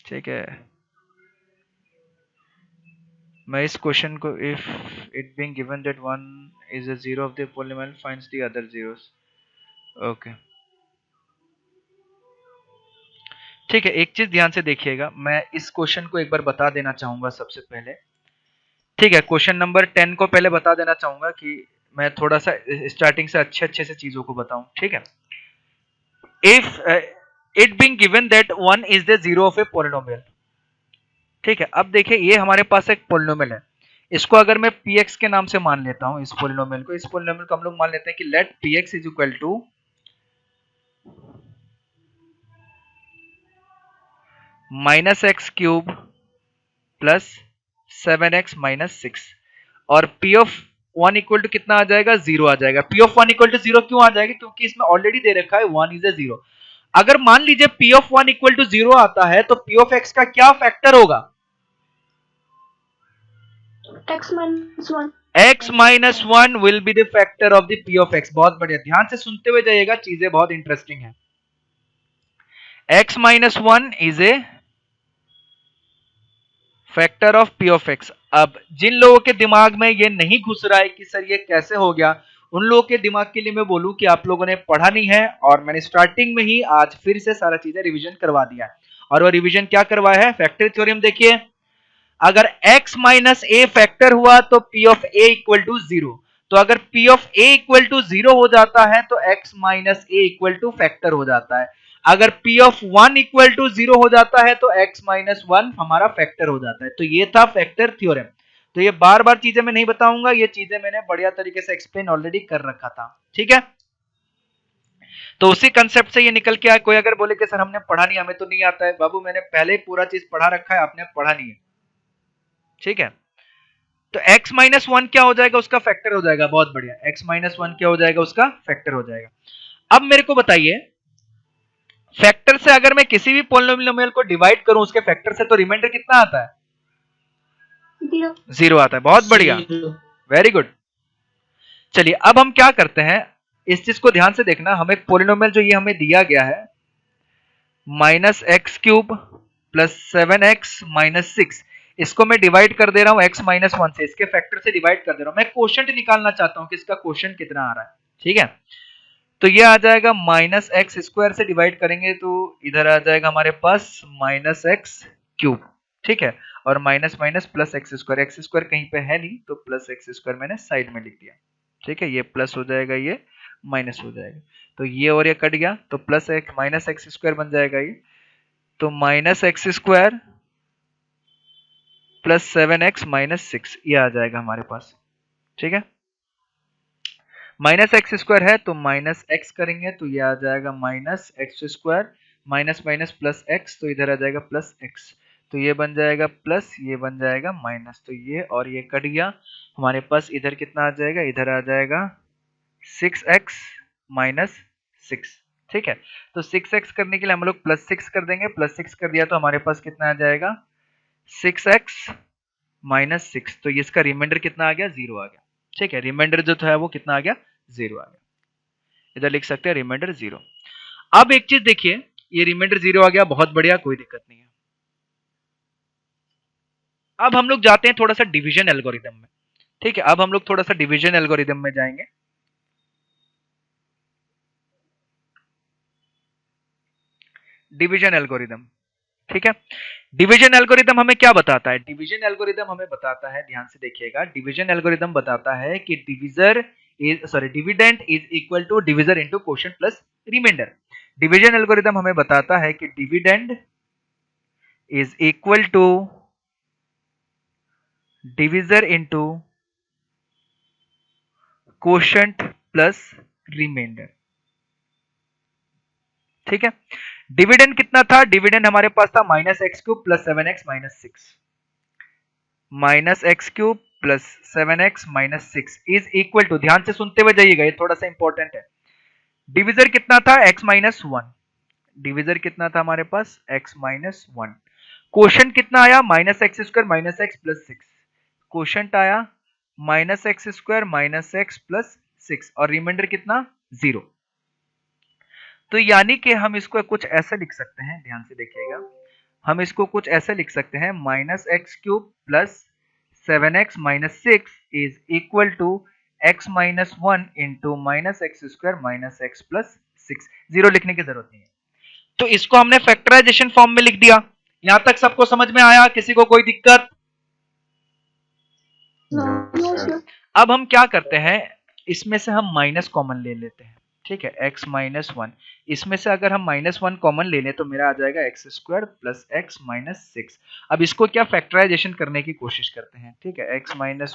ठीक है। मैं इस क्वेश्चन को, if it being given that one is a zero of the polynomial finds the other zeros, okay, ठीक है। एक चीज ध्यान से देखिएगा, मैं इस क्वेश्चन को एक बार बता देना चाहूंगा सबसे पहले, ठीक है। क्वेश्चन नंबर 10 को पहले बता देना चाहूंगा कि मैं थोड़ा सा स्टार्टिंग से अच्छे से चीजों को बताऊं, ठीक है। If it being given that one is the zero of A polynomial, ठीक है। अब देखिए ये हमारे पास एक पोलिनोमियल है, इसको अगर मैं px के नाम से मान लेता हूं, इस पोलिनोमियल को हम लोग मान लेते हैं कि let px is equal to minus x cube plus 7x minus 6, और p ऑफ 1 इक्वल टू कितना आ जाएगा? 0 आ जाएगा। p ऑफ 1 इक्वल टू 0 क्यों आ जाएगा? क्योंकि इसमें ऑलरेडी दे रखा है 1 इज अ 0। अगर मान लीजिए p ऑफ 1 इक्वल टू 0 आता है तो p ऑफ x का क्या फैक्टर होगा? x minus 1. x minus 1 will be the factor of the p of x। बहुत बढ़िया, ध्यान से सुनते हुए जाइएगा, चीजें बहुत इंटरेस्टिंग है। x minus 1 is a factor of p of x। अब जिन लोगों के दिमाग में ये नहीं घुस रहा है कि सर ये कैसे हो गया, उन लोगों के दिमाग के लिए मैं बोलूं कि आप लोगों ने पढ़ा नहीं है, और मैंने स्टार्टिंग में ही आज फिर से सारा चीजें रिवीजन करवा दिया है। और वो रिवीजन क्या करवाया है? Factor theorem. देखिए, अगर x माइनस ए फैक्टर हुआ तो p of a equal to 0। तो अगर p of a equal to 0 हो जाता है तो x minus a equal to factor हो जाता है। अगर p ऑफ 1 इक्वल टू 0 हो जाता है तो x माइनस 1 हमारा फैक्टर हो जाता है। तो ये था फैक्टर थ्योरम। तो ये बार बार चीजें मैं नहीं बताऊंगा, ये चीजें मैंने बढ़िया तरीके से एक्सप्लेन ऑलरेडी कर रखा था, ठीक है। तो उसी कंसेप्ट से ये निकल के आया। कोई अगर बोले कि सर हमने पढ़ा नहीं, हमें तो नहीं आता है, बाबू मैंने पहले ही पूरा चीज पढ़ा रखा है, आपने पढ़ा नहीं है, ठीक है। तो x माइनस 1 क्या हो जाएगा? उसका फैक्टर हो जाएगा। बहुत बढ़िया, x माइनस 1 क्या हो जाएगा? उसका फैक्टर हो जाएगा। अब मेरे को बताइए, फैक्टर से अगर मैं किसी भी पॉलिनोमियल को डिवाइड करूं उसके फैक्टर से, तो रिमाइंडर कितना आता है? 0. 0 आता है। बहुत बढ़िया, वेरी गुड। चलिए अब हम क्या करते हैं, इस चीज को ध्यान से देखना। हमें पॉलिनोमियल जो ये हमें दिया गया है minus x cube plus 7x minus 6, इसको मैं डिवाइड कर दे रहा हूं x माइनस 1 से, इसके फैक्टर से डिवाइड कर दे रहा हूं। मैं क्वोशंट निकालना चाहता हूं कि इसका क्वोशंट कितना आ रहा है, ठीक है। तो ये आ जाएगा माइनस एक्स स्क्वायर से डिवाइड करेंगे तो इधर आ जाएगा हमारे पास माइनस एक्स क्यूब, ठीक है। और minus minus plus x square कहीं पे है नहीं तो प्लस एक्स स्क्वायर मैंने साइड में लिख दिया, ठीक है। ये प्लस हो जाएगा, ये माइनस हो जाएगा, तो ये और ये कट गया तो प्लस एक माइनस एक्स स्क्वायर बन जाएगा ये। तो minus x square plus 7x minus 6 ये आ जाएगा हमारे पास, ठीक है। माइनस एक्स स्क्वायर है तो माइनस एक्स करेंगे तो ये आ जाएगा minus x square, minus minus plus x, तो इधर आ जाएगा प्लस एक्स, तो ये बन जाएगा प्लस, ये बन जाएगा माइनस, तो ये और ये कट गया। हमारे पास इधर कितना आ जाएगा? इधर आ जाएगा 6x माइनस 6, ठीक है। तो 6x करने के लिए हम लोग प्लस 6 कर देंगे, प्लस 6 कर दिया तो हमारे पास कितना आ जाएगा? 6x माइनस 6, तो इसका रिमाइंडर कितना आ गया? 0 आ गया, ठीक है। रिमाइंडर जो था वो कितना आ गया? 0 आ गया। इधर लिख सकते हैं रिमाइंडर 0। अब एक चीज देखिए, ये रिमाइंडर 0 आ गया, बहुत बढ़िया, कोई दिक्कत नहीं है। अब हम लोग जाते हैं थोड़ा सा डिवीजन एल्गोरिदम में, ठीक है। अब हम लोग थोड़ा सा डिवीजन एल्गोरिदम में जाएंगे। डिवीजन एल्गोरिदम, ठीक है। डिवीजन एल्गोरिदम हमें क्या बताता है? डिवीजन एल्गोरिदम हमें बताता है, ध्यान से देखिएगा, डिवीजन एल्गोरिदम बताता है कि dividend is equal to divisor into quotient plus remainder. Division algorithm हमें बताता है कि dividend is equal to divisor into quotient plus remainder, ठीक है। डिविडेंड कितना था? डिविडेंड हमारे पास था minus x cube plus 7x minus 6, minus x cube plus 7x minus 6 is equal to, ध्यान से सुनते हुए जाइएगा, ये थोड़ा सा इंपॉर्टेंट है। डिविजर कितना था? x माइनस 1, डिविजर कितना था हमारे पास? x minus 1। क्वोशंट कितना आया? Minus x square minus x plus 6, quotient आया minus x square minus x plus 6, और रिमाइंडर कितना? 0। तो यानी कि हम इसको कुछ ऐसे लिख सकते हैं, ध्यान से देखिएगा, हम इसको कुछ ऐसे लिख सकते हैं, minus x cube plus 7x minus 6 is equal to x minus 1 into minus x square minus x plus 6। 0 लिखने की जरूरत नहीं है। तो इसको हमने फैक्टराइजेशन फॉर्म में लिख दिया। यहां तक सबको समझ में आया? किसी को कोई दिक्कत? No, sir. अब हम क्या करते हैं, इसमें से हम माइनस कॉमन ले लेते हैं, ठीक है। x माइनस 1, इसमें से अगर हम माइनस 1 कॉमन ले लें तो मेरा आ जाएगा x square plus x minus 6। अब इसको क्या फैक्टराइजेशन करने की कोशिश करते हैं, ठीक है। x माइनस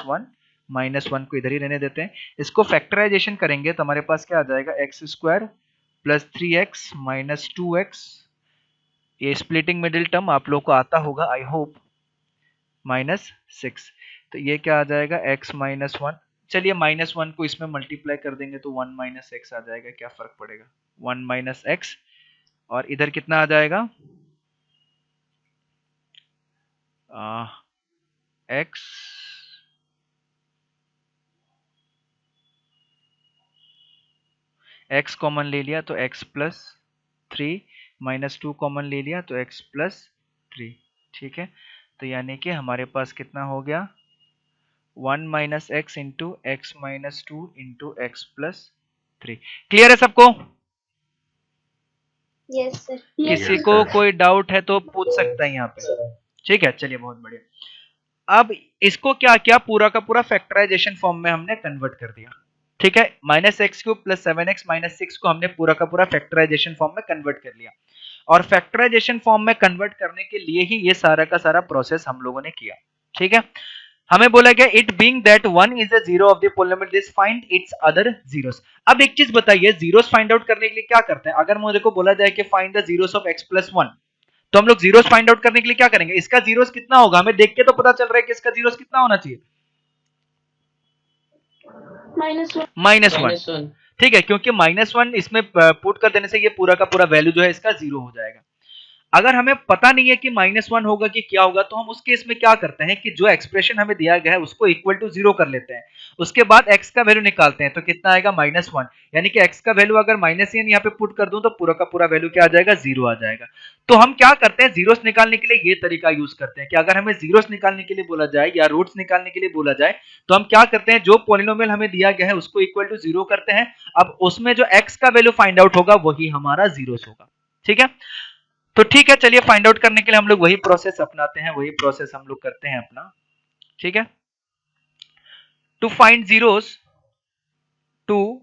1 को इधर ही रहने देते हैं, इसको फैक्टराइजेशन करेंगे तो हमारे पास क्या आ जाएगा? X square plus 3x minus 2x, ये स्प्लिटिंग मिडिल टर्म आप लोग को आता होगा आई होप, माइनस 6। तो ये क्या आ जाएगा? x माइनस 1, चलिए माइनस 1 को इसमें मल्टीप्लाई कर देंगे तो 1 माइनस एक्स आ जाएगा, क्या फर्क पड़ेगा? 1 माइनस एक्स और इधर कितना आ जाएगा x x कॉमन ले लिया तो x प्लस 3 माइनस 2 कॉमन ले लिया तो x प्लस 3। ठीक है, तो यानी कि हमारे पास कितना हो गया 1 minus x into x minus 2 into x plus 3। Clear है सबको? Yes sir. किसी को कोई डाउट है तो पूछ सकता है यहाँ पे। ठीक है, चलिए बहुत बढ़िया। अब इसको क्या किया, पूरा का पूरा फैक्टराइजेशन फॉर्म में हमने कन्वर्ट कर दिया। ठीक है, minus x cube plus 7x minus 6 को हमने पूरा का पूरा फैक्टराइजेशन फॉर्म में कन्वर्ट कर लिया। और फैक्टराइजेशन फॉर्म में कन्वर्ट करने के लिए ही ये सारा का सारा प्रोसेस हम लोगों ने किया। ठीक है, हमें बोला गया it being that 1 is a zero of the polynomial this find its other zeros. अब एक चीज बताइए, जीरोस फाइंड आउट करने के लिए क्या करते हैं? अगर मुझे को बोला जाए कि find the zeros of x plus 1, तो हम लोग जीरोस फाइंड आउट करने के लिए क्या करेंगे? इसका जीरोस कितना होगा हमें देख के तो पता चल रहा है कि इसका जीरोस कितना होना चाहिए, -1। ठीक है, क्योंकि -1 इसमें पुट कर देने से ये पूरा का पूरा वैल्यू जो है इसका 0 हो जाएगा। अगर हमें पता नहीं है कि -1 होगा कि क्या होगा, तो हम उस केस में क्या करते हैं कि जो एक्सप्रेशन हमें दिया गया है उसको इक्वल टू 0 कर लेते हैं। उसके बाद x का वैल्यू निकालते हैं, तो कितना आएगा -1। यानी कि x का वैल्यू अगर -1 यहाँ पे पुट कर दूं तो पूरा का पूरा वैल्यू क्या आ जाएगा, 0 आ जाएगा। तो हम क्या करते हैं, जीरोस निकालने के लिए ये तरीका यूज करते हैं कि अगर हमें जीरोस निकालने के लिए बोला जाए या रूट्स निकालने के लिए बोला जाए, तो हम क्या करते हैं, जो पॉलिनोमियल हमें दिया गया है उसको इक्वल टू 0 करते हैं। अब उसमें जो x का वैल्यू फाइंड आउट होगा वही हमारा जीरोस होगा। ठीक है, तो ठीक है, चलिए फाइंड आउट करने के लिए हम लोग वही प्रोसेस अपनाते हैं, वही प्रोसेस हम लोग करते हैं अपना। ठीक है, to find zeros, to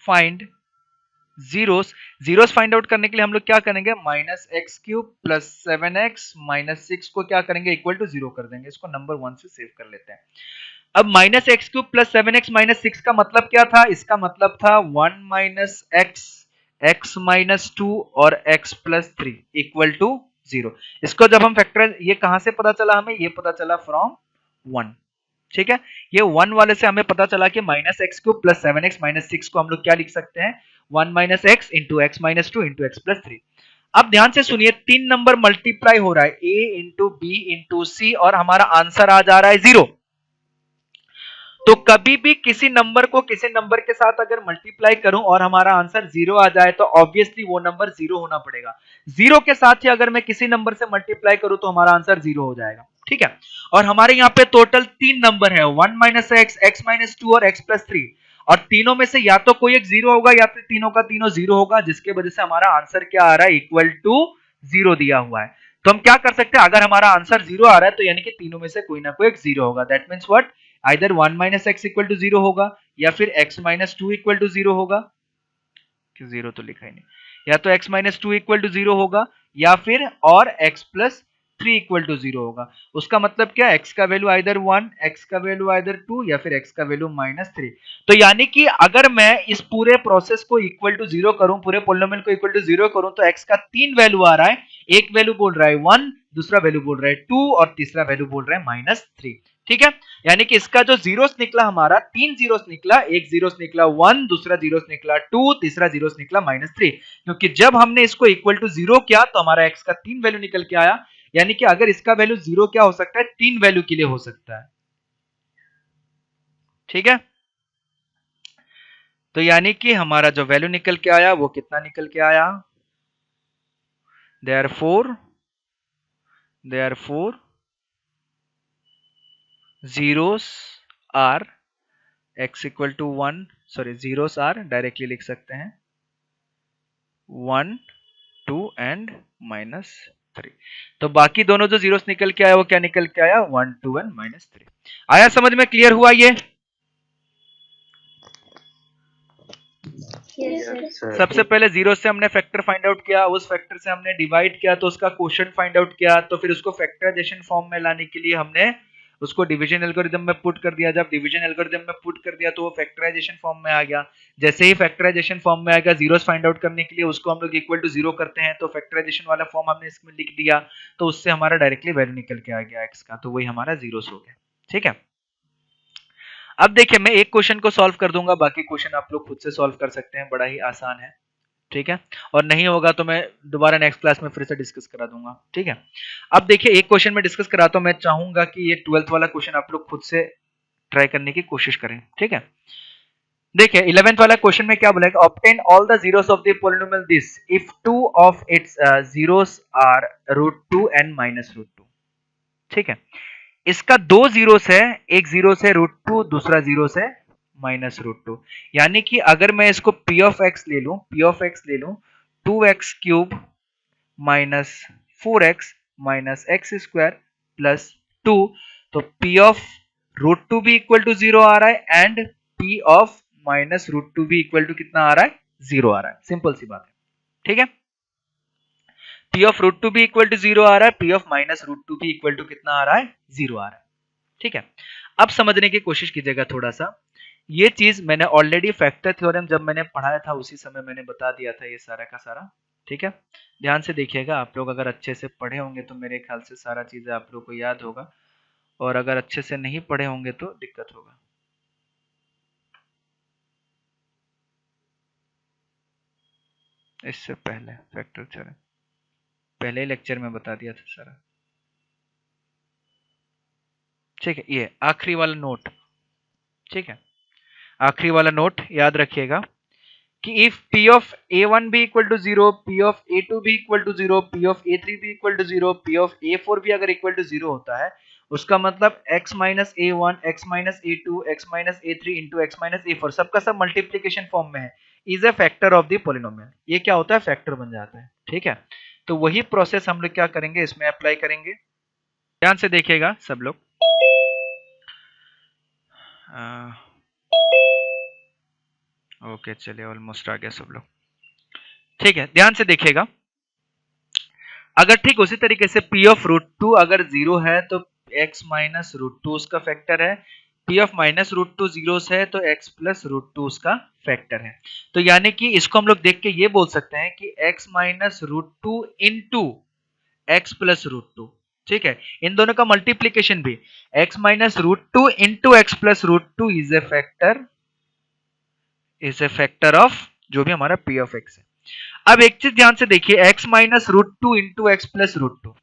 find zeros, zeros find out करने के लिए हम लोग क्या करेंगे, minus x cube plus 7x minus 6 को क्या करेंगे, इक्वल टू 0 कर देंगे। इसको नंबर 1 से सेव कर लेते हैं। अब minus x cube plus 7x minus 6 का मतलब क्या था, इसका मतलब था 1 माइनस एक्स, x माइनस 2 और x प्लस 3 इक्वल टू 0। इसको जब हम फैक्टर, ये कहां से पता चला हमें, ये पता चला फ्रॉम 1। ठीक है, ये 1 वाले से हमें पता चला कि minus x cube plus 7x minus 6 को हम लोग क्या लिख सकते हैं, 1 minus x into x minus 2 into x plus 3। अब ध्यान से सुनिए, 3 नंबर मल्टीप्लाई हो रहा है, a इंटू बी इंटू सी, और हमारा आंसर आ जा रहा है 0। तो कभी भी किसी नंबर को किसी नंबर के साथ अगर मल्टीप्लाई करूं और हमारा आंसर 0 आ जाए तो ऑब्वियसली वो नंबर 0 होना पड़ेगा। 0 के साथ ही अगर मैं किसी नंबर से मल्टीप्लाई करूं तो हमारा आंसर 0 हो जाएगा। ठीक है, और हमारे यहाँ पे टोटल 3 नंबर है, 1 माइनस एक्स, एक्स माइनस 2 और एक्स प्लस 3, और तीनों में से या तो कोई एक 0 होगा या फिर तीनों का तीनों 0 होगा, जिसके वजह से हमारा आंसर क्या आ रहा है, इक्वल टू 0 दिया हुआ है। तो हम क्या कर सकते हैं, अगर हमारा आंसर 0 आ रहा है तो यानी कि तीनों में से कोई ना कोई एक 0 होगा। That means what, either 1 minus x equal to 0 होगा, या फिर x माइनस 2 इक्वल टू 0 होगा, कि 0 तो लिखा ही नहीं, या तो x माइनस 2 इक्वल टू 0 होगा, या फिर और x प्लस 3 इक्वल टू 0 होगा। उसका मतलब क्या, x का वैल्यू आइदर 1, x का वैल्यू आइदर 2, या फिर x का वैल्यू माइनस 3। तो यानी कि अगर मैं इस पूरे प्रोसेस को इक्वल टू 0 करूं, पूरे पॉलिनोमियल को इक्वल टू 0 करूं, तो x का 3 वैल्यू आ रहा है। एक वैल्यू बोल रहा है 1, दूसरा वैल्यू बोल रहा है 2, और तीसरा वैल्यू बोल रहा है माइनस 3। ठीक है, यानी कि इसका जो जीरोस निकला हमारा, 3 जीरोस निकला, एक जीरोस निकला 1, दूसरा जीरोस निकला 2, तीसरा जीरोस निकला माइनस 3। क्योंकि जब हमने इसको इक्वल टू 0 किया तो हमारा x का 3 वैल्यू निकल के आया। यानी कि अगर इसका वैल्यू 0 क्या हो सकता है, 3 वैल्यू के लिए हो सकता है। ठीक है, तो यानी कि हमारा जो वैल्यू निकल के आया वो कितना निकल के आया, therefore zeros are x equal to 1, sorry zeros are directly लिख सकते हैं 1, 2 एंड माइनस 3। तो बाकी दोनों जो जीरोस निकल के आया वो क्या निकल के आया, 1, 2 एंड माइनस 3। आया समझ में, क्लियर हुआ ये? सबसे पहले जीरो से हमने फैक्टर फाइंड आउट किया, उस फैक्टर से हमने डिवाइड किया तो उसका क्वोशिएंट फाइंड आउट किया, तो फिर उसको फैक्टराइजेशन फॉर्म में लाने के लिए हमने उसको डिवीजन एल्गोरिथम में पुट कर दिया। जब डिवीजन एल्गोरिथम में पुट कर दिया तो वो फैक्टराइजेशन फॉर्म में आ गया। जैसे ही फैक्टराइजेशन फॉर्म में आएगा, जीरोस फाइंड आउट करने के लिए उसको हम लोग इक्वल टू 0 करते हैं, तो फैक्टराइजेशन वाला फॉर्म हमने इसमें लिख दिया, तो उससे हमारा डायरेक्टली वैल्यू निकल के आ गया x का, तो वही हमारा जीरोस हो गया। ठीक है, अब देखिए मैं एक क्वेश्चन को सॉल्व कर दूंगा, बाकी क्वेश्चन आप लोग खुद से सॉल्व कर सकते हैं, बड़ा ही आसान है। ठीक है, और नहीं होगा तो मैं दोबारा नेक्स्ट क्लास में फिर से डिस्कस करा दूंगा। ठीक है, अब देखिए एक क्वेश्चन में डिस्कस कराता हूं, मैं चाहूंगा कि ये 12th वाला क्वेश्चन आप लोग खुद से ट्राई करने की कोशिश करें। ठीक है, देखिए 11th वाला क्वेश्चन में क्या बोला है, obtain all the zeros of the polynomial this if two of its zeros are √2 and -√2। ठीक है, इसका दो जीरोस है, एक जीरो से √2, दूसरा जीरो से -√2, यानी कि अगर मैं इसको p ऑफ x ले लूं, 2x³ minus 4x minus x square plus 2, तो p ऑफ √2 भी इक्वल टू 0 आ रहा है एंड p ऑफ -√2 भी इक्वल टू कितना आ रहा है, 0 आ रहा है। सिंपल सी बात है। ठीक है, p ऑफ √2 भी इक्वल टू 0 आ रहा है, p ऑफ -√2 भी इक्वल टू कितना आ रहा है, 0 आ रहा है। ठीक है, अब समझने की कोशिश कीजिएगा थोड़ा सा, ये चीज मैंने ऑलरेडी फैक्टर थ्योरम जब मैंने पढ़ाया था उसी समय मैंने बता दिया था ये सारा का सारा। ठीक है, ध्यान से देखिएगा, आप लोग अगर अच्छे से पढ़े होंगे तो मेरे ख्याल से सारा चीजें आप लोग को याद होगा, और अगर अच्छे से नहीं पढ़े होंगे तो दिक्कत होगा। इससे पहले फैक्टर थ्योरम पहले लेक्चर में बता दिया था सारा। ठीक है, ये आखिरी वाला नोट। ठीक है, आखिरी वाला नोट याद रखिएगा कि इफ p ऑफ a1 भी equal to 0, p of a2 भी equal to 0, p of a3 भी equal to 0, p of a4 भी अगर इक्वल टू 0 होता है, उसका मतलब x minus a1, x minus a2, x minus a3 into x minus a4 सबका सब मल्टीप्लीकेशन फॉर्म में है, is a factor of the polynomial. ये क्या होता है, फैक्टर बन जाता है। ठीक है, तो वही प्रोसेस हम लोग क्या करेंगे, इसमें अप्लाई करेंगे। ध्यान से देखिएगा सब लोग। ओके चलिए, ऑलमोस्ट आ गया सब लोग। ठीक है, ध्यान से देखिएगा, अगर ठीक उसी तरीके से p ऑफ √2 अगर 0 है तो x माइनस √2 उसका फैक्टर है, p ऑफ -√2 0 है तो x प्लस √2 उसका फैक्टर है। तो यानी कि इसको हम लोग देख के ये बोल सकते हैं कि x minus √2 into x plus √2। ठीक है, इन दोनों का मल्टीप्लीकेशन भी x minus √2 into x plus √2 is a factor of जो भी हमारा p ऑफ x है। अब एक चीज ध्यान से देखिए, x minus √2 into x plus √2,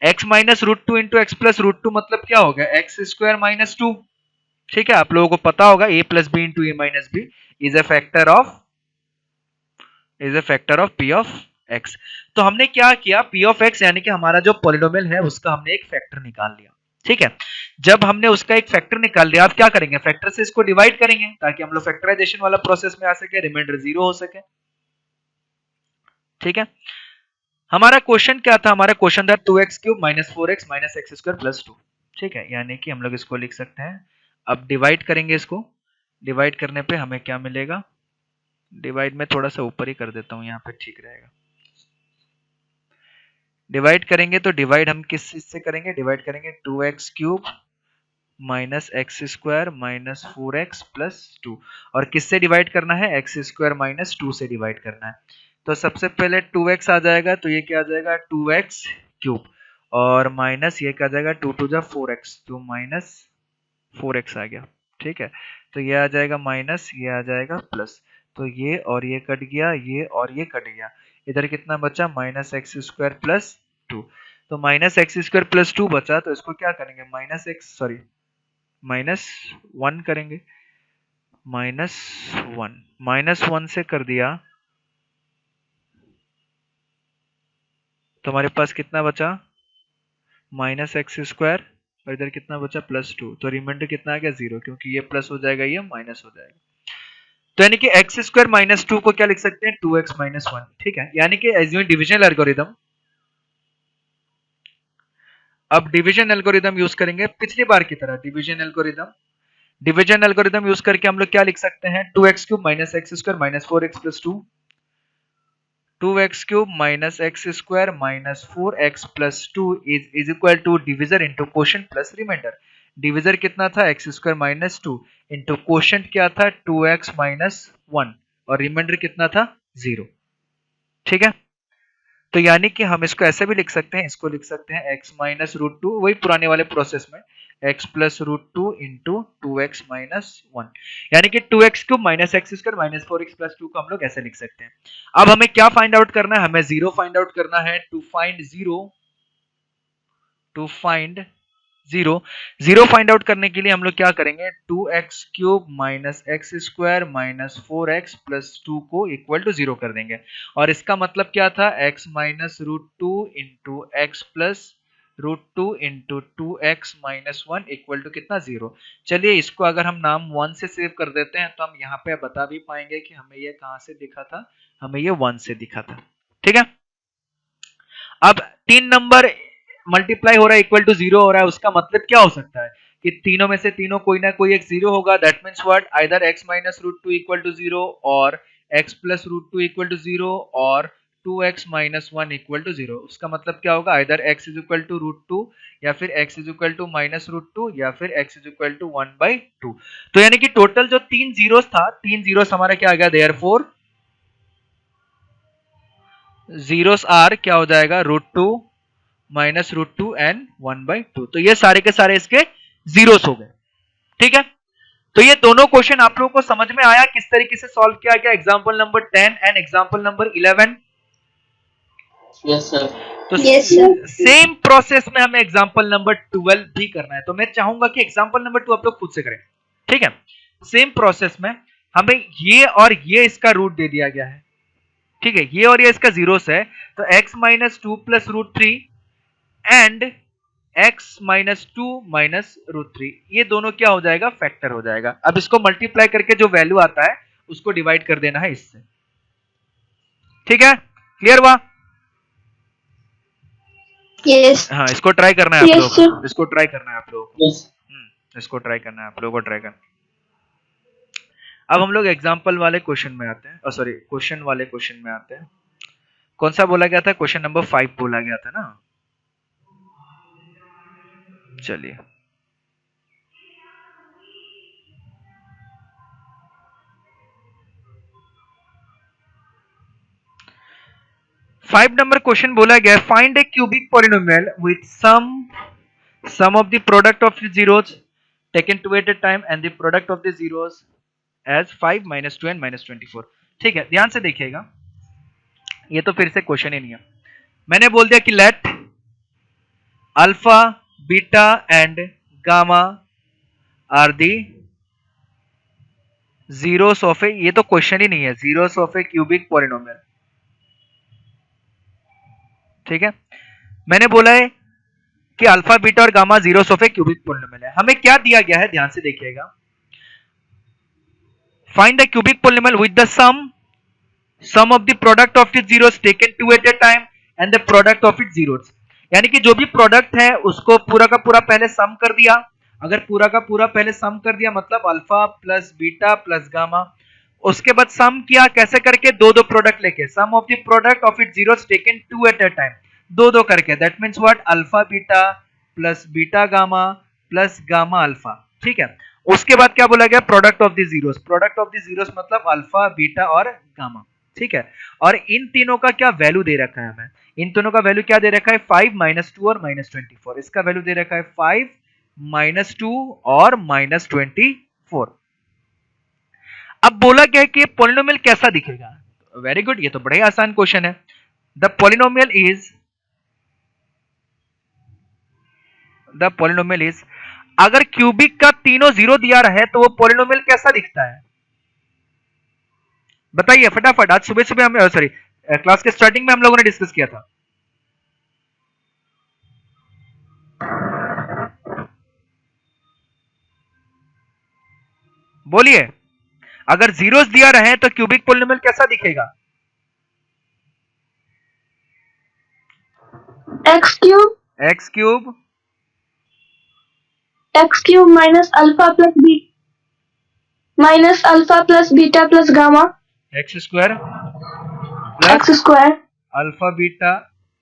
x minus √2 into x plus √2 मतलब क्या हो गया, एक्स स्क्वायर माइनस 2। ठीक है, आप लोगों को पता होगा a plus B into A minus B is a factor of p of x। तो हमने क्या किया, p ऑफ x यानी कि हमारा जो पॉलिनोमियल है उसका हमने एक फैक्टर निकाल लिया। ठीक है, जब हमने उसका एक फैक्टर निकाल लिया, आप क्या करेंगे, फैक्टर से इसको डिवाइड करेंगे ताकि हम लोग फैक्टराइजेशन वाला प्रोसेस में आ सके, रिमाइंडर 0 हो सके। ठीक है, हमारा क्वेश्चन क्या था, हमारा क्वेश्चन था 2x³ minus 4x minus x square plus 2। ठीक है, यानी कि हम लोग इसको लिख सकते हैं, अब डिवाइड करेंगे, इसको डिवाइड करने पे हमें क्या मिलेगा, डिवाइड में थोड़ा सा ऊपर ही कर देता हूं, यहाँ पे ठीक रहेगा। डिवाइड करेंगे तो डिवाइड हम किस चीज से करेंगे, डिवाइड करेंगे 2x³ minus x square minus 4x plus 2, और किससे डिवाइड करना है, एक्स स्क्वायर माइनस 2 से डिवाइड करना है। तो सबसे पहले 2x आ जाएगा, तो ये क्या आ जाएगा 2x³, और माइनस ये क्या आ जाएगा 2 टू जा 4x, तो माइनस 4x आ गया। ठीक है, तो ये आ जाएगा माइनस, ये आ जाएगा प्लस, तो ये और ये कट गया, ये और ये कट गया, इधर कितना बचा माइनस एक्स स्क्वायर प्लस 2। तो माइनस एक्स स्क्वायर प्लस 2 बचा, तो इसको क्या करेंगे, माइनस 1 करेंगे, माइनस 1 से कर दिया तो हमारे पास कितना बचा माइनस एक्स स्क्वायर, और इधर कितना बचा प्लस 2, तो रिमाइंडर कितना आ गया 0, क्योंकि ये प्लस हो जाएगा ये माइनस हो जाएगा। तो यानी कि एक्स स्क्वायर माइनस 2 को क्या लिख सकते हैं, 2x माइनस 1। ठीक है, यानी कि एज्यूम डिविजन एल्गोरिथम, अब डिवीजन एल्गोरिथम यूज करेंगे पिछली बार की तरह, डिवीजन एल्गोरिथम यूज करके हम लोग क्या लिख सकते हैं, 2x³ minus x square minus 4x plus 2, 2x³ minus x square minus 4x plus 2 is equal to divisor into quotient plus remainder. Divisor कितना था, x square minus 2 into quotient क्या था 2x माइनस 1, और रिमाइंडर कितना था 0। ठीक है, तो यानी कि हम इसको ऐसे भी लिख सकते हैं, इसको लिख सकते हैं x माइनस √2, वही पुराने वाले प्रोसेस में x plus root two into two x minus one, यानी कि two x cube minus x square minus four x plus two को हम लोग ऐसे लिख सकते हैं। अब हमें क्या फाइंड आउट करना है, हमें जीरो फाइंड आउट करना है। To find zero find out करने के लिए हम लोग क्या करेंगे, two x cube minus x square minus four x plus two को इक्वल टू जीरो कर देंगे। और इसका मतलब क्या था, x minus root two into x plus root two into two x minus one equal to कितना, जीरो। चलिए इसको अगर हम नाम वन से सेव कर देते हैं तो हम यहाँ पे बता भी पाएंगे कि हमें ये कहाँ से दिखा था, हमें ये वन से दिखा था। ठीक है, अब तीन नंबर मल्टीप्लाई हो रहा है इक्वल टू जीरो हो रहा है, उसका मतलब क्या हो सकता है कि तीनों में से तीनों कोई ना कोई एक जीरो होगा। That means what, either x minus root two equal to zero और x plus root two equal to zero और two x minus one equal to zero. उसका मतलब क्या होगा, either x is equal to root two या फिर x is equal to minus root two या फिर x is equal to one by two. तो यानी कि टोटल जो तीन जीरोस था, तीन जीरोस हमारा क्या आ गया, देयरफॉर जीरोस आर क्या हो जाएगा, root two minus root two and one by two. तो ये सारे के सारे इसके जीरोस हो गए। ठीक है, तो ये दोनों क्वेश्चन आप लोगों को समझ में आया किस तरीके से सॉल्व किया गया, example number 10 and example number 11। Yes sir. तो Yes, sir. सेम प्रोसेस में हमें एग्जाम्पल नंबर 12 भी करना है। तो मैं चाहूंगा कि एग्जाम्पल नंबर 2 आप लोग खुद से करें। ठीक है, सेम प्रोसेस में हमें ये और ये इसका रूट दे दिया गया है। ठीक है, ये और ये इसका जीरोस है, तो x minus two plus root three and x minus two minus root three, ये दोनों क्या हो जाएगा, फैक्टर हो जाएगा। अब इसको मल्टीप्लाई करके जो वैल्यू आता है उसको डिवाइड कर देना है इससे। ठीक है, क्लियर हुआ? Yes. हाँ, इसको ट्राई करना है आप Yes, लोगों को, sir. इसको ट्राई करना है आप लोगों को। यस। इसको ट्राई करना है आप लोगों को, ट्राई करना। अब हम लोग एग्जाम्पल वाले क्वेश्चन में आते हैं, सॉरी क्वेश्चन वाले क्वेश्चन में आते हैं। कौन सा बोला गया था, क्वेश्चन नंबर 5 बोला गया था ना। चलिए, फाइव नंबर क्वेश्चन बोला गया, find a cubic polynomial with sum of the product of the zeros taken two at a time and the product of the zeros as 5 minus 2 and minus 24। ठीक है, ध्यान से देखिएगा, ये तो फिर से क्वेश्चन ही नहीं है। मैंने बोल दिया कि let alpha beta and gamma are the zeros of a, ये तो क्वेश्चन ही नहीं है, zeros of a cubic polynomial. ठीक है, मैंने बोला है कि अल्फा बीटा और gamma zeros of a cubic polynomial है। हमें क्या दिया गया है, ध्यान से देखिएगा, find the cubic polynomial with the sum of the product of its zeros taken two at a time and the product of its zeros. यानी कि जो भी प्रोडक्ट है उसको पूरा का पूरा पहले सम कर दिया। अगर पूरा का पूरा पहले सम कर दिया मतलब alpha plus beta plus gamma, उसके बाद सम किया कैसे करके, दो दो प्रोडक्ट लेके, sum of the product of its zeros taken two at a time, दो दो करके। That means what, alpha beta plus beta gamma plus gamma alpha. ठीक है, उसके बाद क्या बोला गया, product of the zeros. Product of the zeros मतलब अल्फा बीटा और गामा। ठीक है, और इन तीनों का क्या वैल्यू दे रखा है हमें, इन तीनों का वैल्यू क्या दे रखा है, 5 माइनस 2 और माइनस 24। इसका वैल्यू दे रखा है 5 माइनस 2 और माइनस 24। अब बोला गया है कि पॉलिनोमियल कैसा दिखेगा। वेरी गुड, ये तो बड़ा ही आसान क्वेश्चन है। द पॉलिनोमियल इज, अगर क्यूबिक का तीनों जीरो दिया रहे तो वो पॉलिनोमियल कैसा दिखता है, बताइए फटाफट। आज सुबह सुबह हम, सॉरी क्लास के स्टार्टिंग में हम लोगों ने डिस्कस किया था। बोलिए, अगर जीरोस दिया रहे तो क्यूबिक पॉलिनोमियल कैसा दिखेगा, X cube. X cube X cube minus alpha plus b minus alpha plus beta plus gamma. X square X plus square alpha beta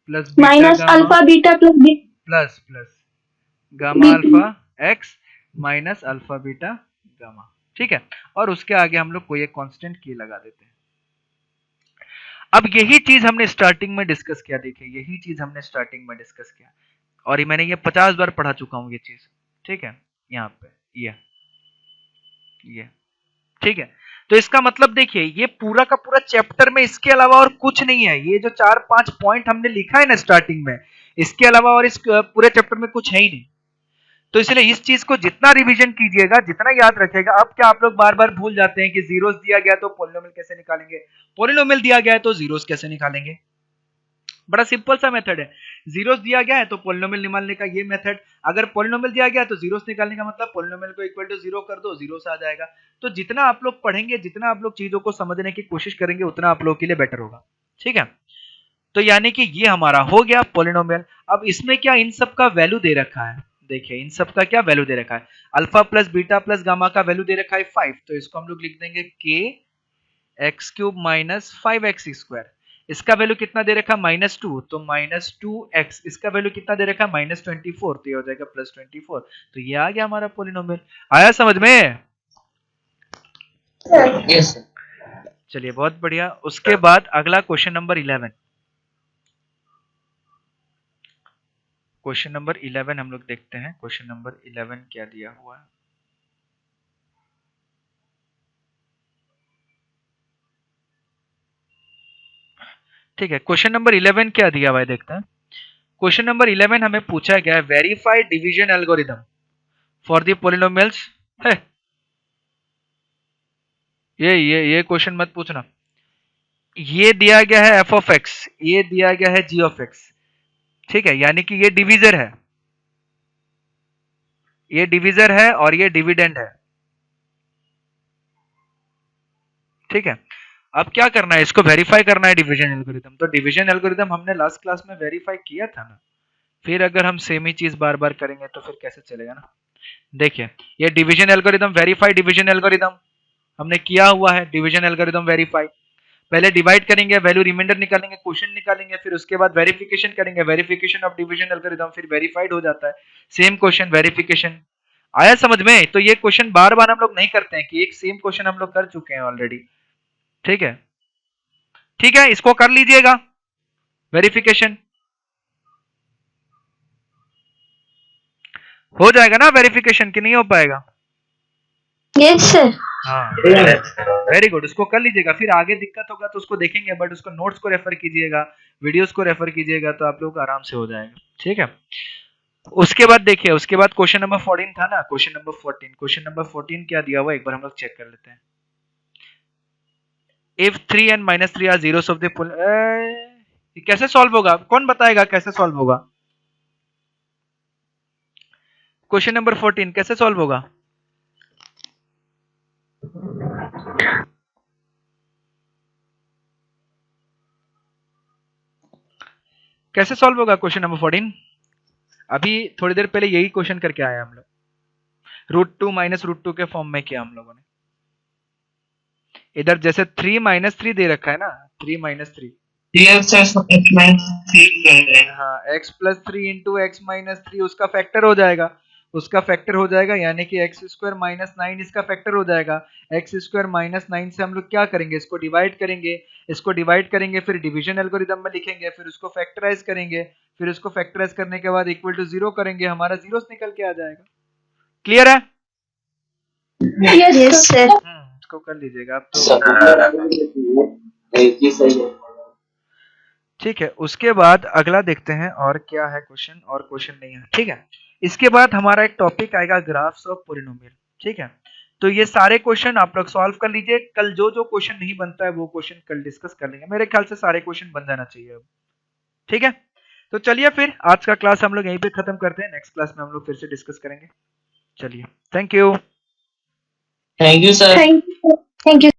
plus beta minus gamma alpha beta plus b. Plus plus gamma alpha x minus alpha beta gamma. ठीक है, और उसके आगे हम लोग कोई एक constant की लगा देते हैं। अब यही चीज हमने स्टार्टिंग में डिस्कस किया, देखिए यही चीज हमने स्टार्टिंग में डिस्कस किया और मैंने ये 50 बार पढ़ा चुका हूं ये चीज। ठीक है, यहाँ पे ये ठीक है। तो इसका मतलब देखिए ये पूरा का पूरा चैप्टर में इसके अलावा और कुछ नहीं है। ये जो 4-5 पॉइंट हमने लिखा है ना स्टार्टिंग में, इसके अलावा और इस पूरे चैप्टर में कुछ है ही नहीं। तो इसलिए इस चीज को जितना रिवीजन कीजिएगा, जितना याद रखेगा। अब क्या आप लोग बार बार भूल जाते हैं कि जीरोस दिया गया तो पॉलिनोमियल कैसे निकालेंगे, पॉलिनोमियल दिया गया है तो जीरोस कैसे निकालेंगे। बड़ा सिंपल सा मेथड है। जीरोस दिया गया है तो पॉलिनोमियल निकालने का ये मेथड, अगर पॉलिनोमियल दिया गया है तो जीरोस निकालने का मतलब पॉलिनोमियल को इक्वल टू 0 कर दो, जीरोस आ जाएगा। तो जितना आप लोग पढ़ेंगे, जितना आप लोग चीजों को समझने की कोशिश करेंगे, उतना आप लोग के लिए बेटर होगा। ठीक है, तो यानी कि ये हमारा हो गया पॉलिनोमियल। अब इसमें क्या इन सब का वैल्यू दे रखा है, देखिए इन सब का क्या वैल्यू दे रखा है। Alpha plus beta plus gamma का वैल्यू दे रखा है 5, तो इसको हम लोग लिख देंगे k x cube minus 5x square. इसका वैल्यू कितना दे रखा है -2, तो -2x। इसका वैल्यू कितना दे रखा है -24, तो ये हो जाएगा +24। तो ये आ गया हमारा पॉलिनोमियल। आया समझ में? Yes, sir. चलिए बहुत बढ़िया। उसके बाद अगला क्वेश्चन नंबर 11। क्वेश्चन नंबर 11 हम लोग देखते हैं। क्वेश्चन नंबर 11 क्या दिया हुआ है। ठीक है, क्वेश्चन नंबर 11 क्या दिया हुआ है देखते हैं। क्वेश्चन नंबर 11 हमें पूछा गया है verify division algorithm for the polynomials है। ये क्वेश्चन मत पूछना। ये दिया गया है f ऑफ x, ये दिया गया है g ऑफ x। ठीक है, यानी कि ये डिवीजर है, ये डिवीजर है और ये डिविडेंड है। ठीक है, अब क्या करना है, इसको वेरीफाई करना है डिवीजन एल्गोरिथम। तो डिवीजन एल्गोरिथम हमने लास्ट क्लास में वेरीफाई किया था ना, फिर अगर हम सेम ही चीज बार बार करेंगे तो फिर कैसे चलेगा ना। देखिए ये division algorithm, verify division algorithm हमने किया हुआ है। डिवीजन एल्गोरिथम वेरीफाई, पहले डिवाइड करेंगे, वैल्यू रिमाइंडर निकालेंगे, क्वेश्चन निकालेंगे, फिर उसके बाद वेरिफिकेशन करेंगे, वेरिफिकेशन ऑफ डिवीजन एल्गोरिथम, फिर वेरीफाइड हो जाता है। Same question verification. आया समझ में? तो ये क्वेश्चन बार बार हम लोग नहीं करते हैं कि एक सेम क्वेश्चन हम लोग कर चुके हैं ऑलरेडी। ठीक है, ठीक है, इसको कर लीजिएगा वेरिफिकेशन। हो जाएगा ना वेरिफिकेशन कि नहीं हो पाएगा? Yes sir. हाँ वेरी गुड, उसको कर लीजिएगा। फिर आगे दिक्कत होगा तो उसको देखेंगे, बट उसको नोट्स को रेफर कीजिएगा, वीडियोस को रेफर कीजिएगा, तो आप लोग को आराम से हो जाएगा। ठीक है, उसके बाद देखिए, उसके बाद क्वेश्चन नंबर 14 था ना। क्वेश्चन नंबर 14, क्वेश्चन नंबर 14 क्या दिया हुआ एक बार हम लोग चेक कर लेते हैं। If 3 and -3 are zeros of the कैसे सॉल्व होगा, कौन बताएगा कैसे सॉल्व होगा? क्वेश्चन नंबर 14 कैसे सॉल्व होगा? कैसे सॉल्व होगा क्वेश्चन नंबर 14? अभी थोड़ी देर पहले यही क्वेश्चन करके आए हम लोग, √2 - √2 के फॉर्म में किया हम लोगों ने। इधर जैसे 3 - 3 दे रखा है ना, 3 - 3, हाँ x + 3 × x - 3 उसका फैक्टर हो जाएगा, उसका फैक्टर हो जाएगा, यानी कि x² - 9 इसका फैक्टर हो जाएगा। x² - 9 से हम लोग क्या करेंगे, इसको डिवाइड करेंगे, इसको डिवाइड करेंगे, फिर डिवीजन एल्गोरिथम में लिखेंगे, फिर उसको फैक्टराइज करेंगे, फिर उसको फैक्टराइज करने के बाद इक्वल टू 0 करेंगे, हमारा जीरोस निकल के आ जाएगा। क्लियर है? Yes sir. इसको कर लीजिएगा आप तो। ठीक है, उसके बाद अगला देखते हैं और क्या है क्वेश्चन, और क्वेश्चन नहीं है। ठीक है, इसके बाद हमारा एक टॉपिक आएगा ग्राफ्स ऑफ पॉलिनोमियल। ठीक है, तो ये सारे क्वेश्चन आप लोग सॉल्व कर लीजिए। कल जो जो क्वेश्चन नहीं बनता है वो क्वेश्चन कल डिस्कस कर लेंगे। मेरे ख्याल से सारे क्वेश्चन बन जाना चाहिए अब। ठीक है, तो चलिए फिर आज का क्लास हम लोग यहीं पे खत्म करते हैं। नेक्स्ट क्लास में हम लोग फिर से डिस्कस करेंगे। चलिए, thank you. Thank you, sir. Thank you.